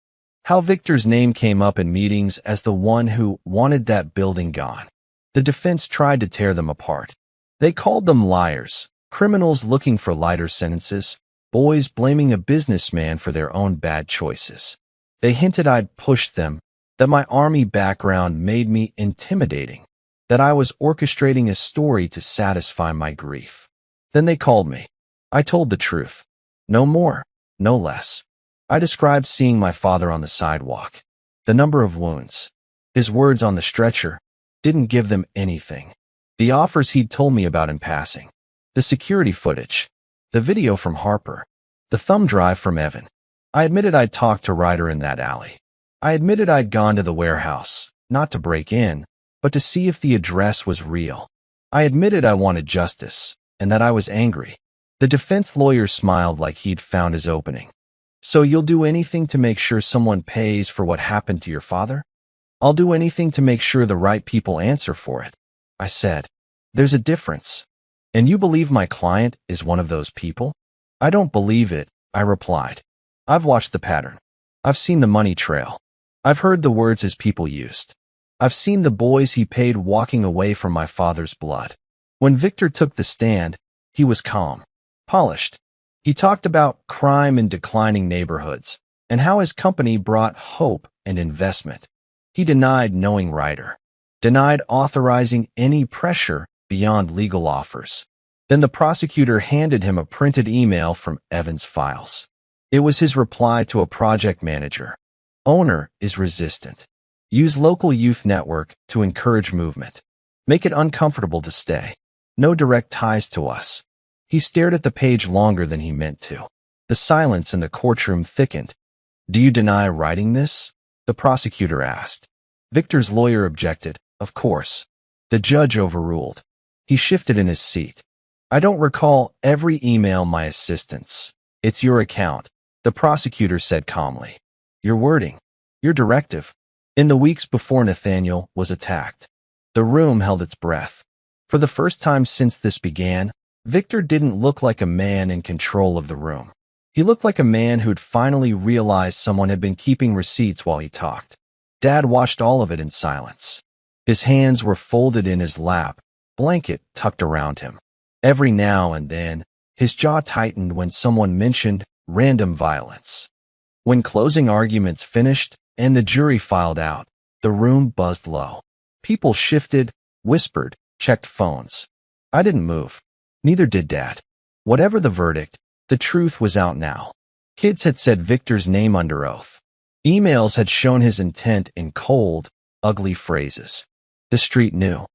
How Victor's name came up in meetings as the one who wanted that building gone. The defense tried to tear them apart. They called them liars, criminals looking for lighter sentences, boys blaming a businessman for their own bad choices. They hinted I'd pushed them, that my army background made me intimidating, that I was orchestrating a story to satisfy my grief. Then they called me. I told the truth. No more, no less. I described seeing my father on the sidewalk, the number of wounds. His words on the stretcher didn't give them anything. The offers he'd told me about in passing, the security footage, the video from Harper, the thumb drive from Evan. I admitted I'd talked to Ryder in that alley. I admitted I'd gone to the warehouse, not to break in, but to see if the address was real. I admitted I wanted justice, and that I was angry. The defense lawyer smiled like he'd found his opening. So you'll do anything to make sure someone pays for what happened to your father? I'll do anything to make sure the right people answer for it. I said, there's a difference. And you believe my client is one of those people? I don't believe it, I replied. I've watched the pattern. I've seen the money trail. I've heard the words his people used. I've seen the boys he paid walking away from my father's blood. When Victor took the stand, he was calm, polished. He talked about crime in declining neighborhoods and how his company brought hope and investment. He denied knowing Ryder, denied authorizing any pressure beyond legal offers. Then the prosecutor handed him a printed email from Evan's files. It was his reply to a project manager. Owner is resistant. Use local youth network to encourage movement. Make it uncomfortable to stay. No direct ties to us. He stared at the page longer than he meant to. The silence in the courtroom thickened. Do you deny writing this? The prosecutor asked. Victor's lawyer objected. Of course. The judge overruled. He shifted in his seat. I don't recall every email my assistants. It's your account, the prosecutor said calmly. Your wording. Your directive. In the weeks before Nathaniel was attacked, the room held its breath. For the first time since this began, Victor didn't look like a man in control of the room. He looked like a man who'd finally realized someone had been keeping receipts while he talked. Dad watched all of it in silence. His hands were folded in his lap, blanket tucked around him. Every now and then, his jaw tightened when someone mentioned random violence. When closing arguments finished and the jury filed out, the room buzzed low. People shifted, whispered, checked phones. I didn't move. Neither did Dad. Whatever the verdict, the truth was out now. Kids had said Victor's name under oath. Emails had shown his intent in cold, ugly phrases. The street knew.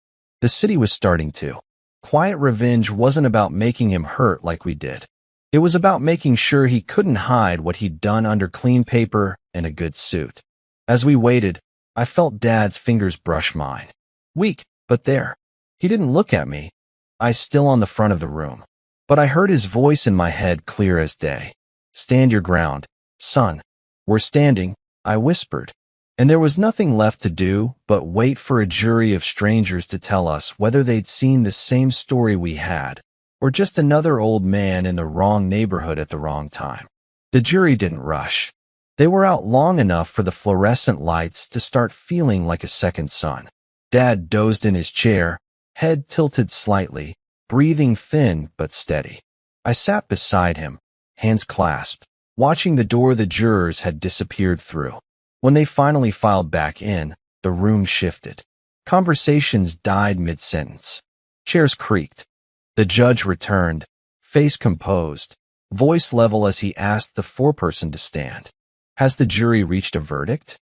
The city was starting to. Quiet revenge wasn't about making him hurt like we did. It was about making sure he couldn't hide what he'd done under clean paper and a good suit. As we waited, I felt Dad's fingers brush mine. Weak, but there. He didn't look at me. I still on the front of the room. But I heard his voice in my head clear as day. Stand your ground, son. We're standing, I whispered. And there was nothing left to do but wait for a jury of strangers to tell us whether they'd seen the same story we had, or just another old man in the wrong neighborhood at the wrong time. The jury didn't rush. They were out long enough for the fluorescent lights to start feeling like a second sun. Dad dozed in his chair, head tilted slightly, breathing thin but steady. I sat beside him, hands clasped, watching the door the jurors had disappeared through. When they finally filed back in, the room shifted. Conversations died mid-sentence. Chairs creaked. The judge returned, face composed, voice level as he asked the foreperson to stand. Has the jury reached a verdict?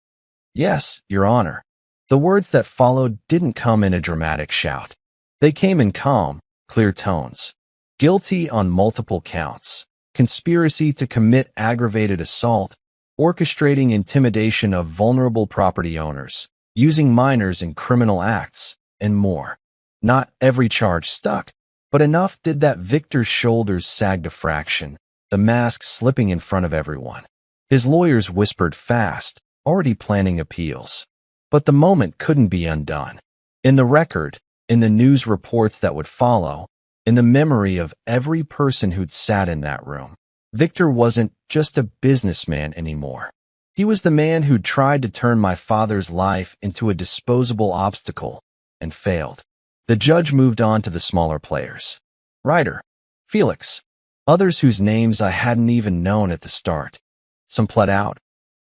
Yes, Your Honor. The words that followed didn't come in a dramatic shout. They came in calm, clear tones. Guilty on multiple counts. Conspiracy to commit aggravated assault, orchestrating intimidation of vulnerable property owners, using minors in criminal acts, and more. Not every charge stuck, but enough did that Victor's shoulders sagged a fraction, the mask slipping in front of everyone. His lawyers whispered fast, already planning appeals. But the moment couldn't be undone. In the record, in the news reports that would follow, in the memory of every person who'd sat in that room, Victor wasn't just a businessman anymore. He was the man who'd tried to turn my father's life into a disposable obstacle and failed. The judge moved on to the smaller players. Ryder, Felix, others whose names I hadn't even known at the start. Some pled out,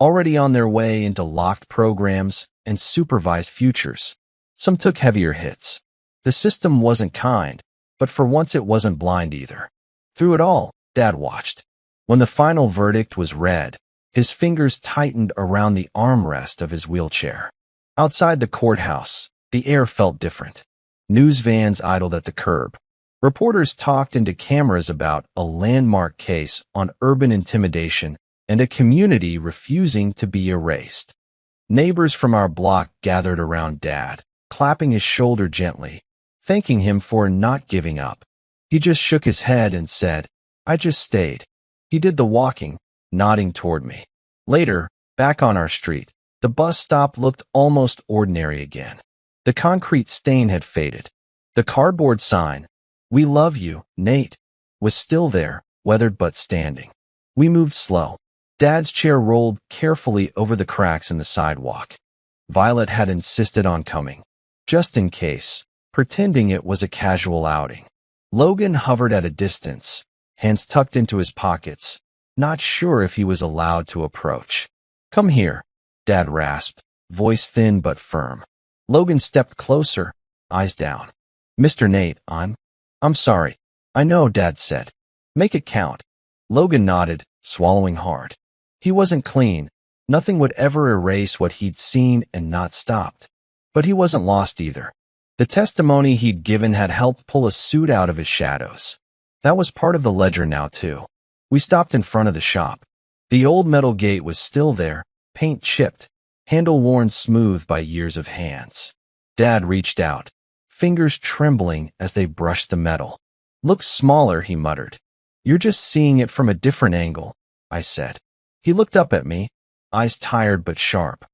already on their way into locked programs and supervised futures. Some took heavier hits. The system wasn't kind, but for once it wasn't blind either. Through it all, Dad watched. When the final verdict was read, his fingers tightened around the armrest of his wheelchair. Outside the courthouse, the air felt different. News vans idled at the curb. Reporters talked into cameras about a landmark case on urban intimidation and a community refusing to be erased. Neighbors from our block gathered around Dad, clapping his shoulder gently, thanking him for not giving up. He just shook his head and said, I just stayed. He did the walking, nodding toward me. Later, back on our street, the bus stop looked almost ordinary again. The concrete stain had faded. The cardboard sign, We love you, Nate, was still there, weathered but standing. We moved slow. Dad's chair rolled carefully over the cracks in the sidewalk. Violet had insisted on coming, just in case, pretending it was a casual outing. Logan hovered at a distance, hands tucked into his pockets, not sure if he was allowed to approach. Come here, Dad rasped, voice thin but firm. Logan stepped closer, eyes down. Mr. Nate, I'm sorry. I know, Dad said. Make it count. Logan nodded, swallowing hard. He wasn't clean. Nothing would ever erase what he'd seen and not stopped. But he wasn't lost either. The testimony he'd given had helped pull a suit out of his shadows. That was part of the ledger now, too. We stopped in front of the shop. The old metal gate was still there, paint chipped, handle worn smooth by years of hands. Dad reached out, fingers trembling as they brushed the metal. "Looks smaller," he muttered. "You're just seeing it from a different angle," I said. He looked up at me, eyes tired but sharp.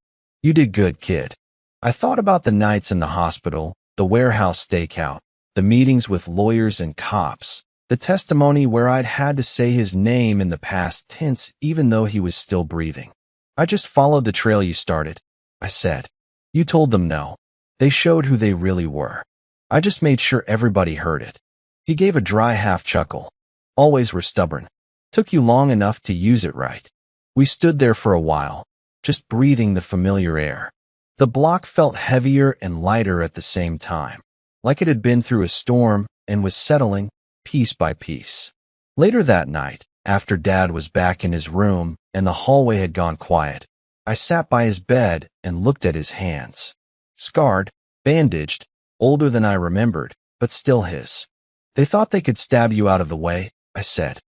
"You did good, kid." I thought about the nights in the hospital, the warehouse stakeout, the meetings with lawyers and cops, the testimony where I'd had to say his name in the past tense even though he was still breathing. "I just followed the trail you started," I said. "You told them no. They showed who they really were. I just made sure everybody heard it." He gave a dry half-chuckle. "Always were stubborn. Took you long enough to use it right." We stood there for a while, just breathing the familiar air. The block felt heavier and lighter at the same time, like it had been through a storm and was settling piece by piece. Later that night, after Dad was back in his room and the hallway had gone quiet, I sat by his bed and looked at his hands. Scarred, bandaged, older than I remembered, but still his. "They thought they could stab you out of the way," I said.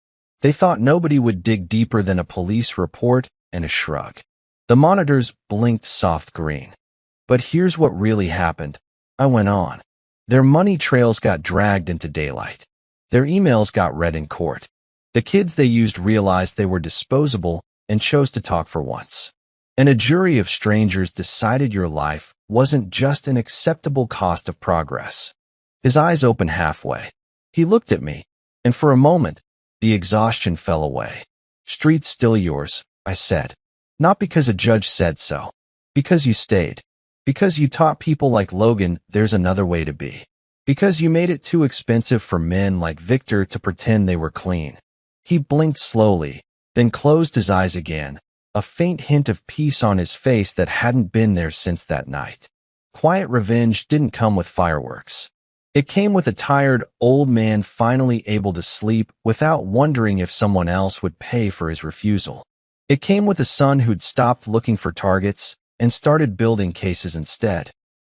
"They thought nobody would dig deeper than a police report and a shrug." The monitors blinked soft green. "But here's what really happened," I went on. "Their money trails got dragged into daylight. Their emails got read in court. The kids they used realized they were disposable and chose to talk for once. And a jury of strangers decided your life wasn't just an acceptable cost of progress." His eyes opened halfway. He looked at me, and for a moment, the exhaustion fell away. "Street's still yours," I said. "Not because a judge said so. Because you stayed. Because you taught people like Logan there's another way to be. Because you made it too expensive for men like Victor to pretend they were clean." He blinked slowly, then closed his eyes again, a faint hint of peace on his face that hadn't been there since that night. Quiet revenge didn't come with fireworks. It came with a tired old man finally able to sleep without wondering if someone else would pay for his refusal. It came with a son who'd stopped looking for targets and started building cases instead.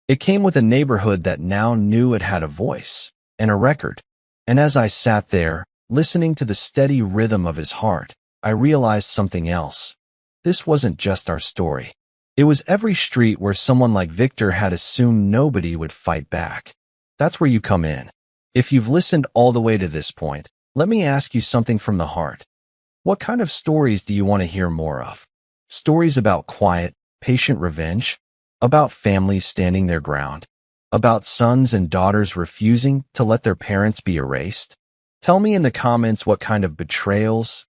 It came with a neighborhood that now knew it had a voice and a record. And as I sat there, listening to the steady rhythm of his heart, I realized something else. This wasn't just our story. It was every street where someone like Victor had assumed nobody would fight back. That's where you come in. If you've listened all the way to this point, let me ask you something from the heart. What kind of stories do you want to hear more of? Stories about quiet, patient revenge? About families standing their ground? About sons and daughters refusing to let their parents be erased? Tell me in the comments what kind of betrayals,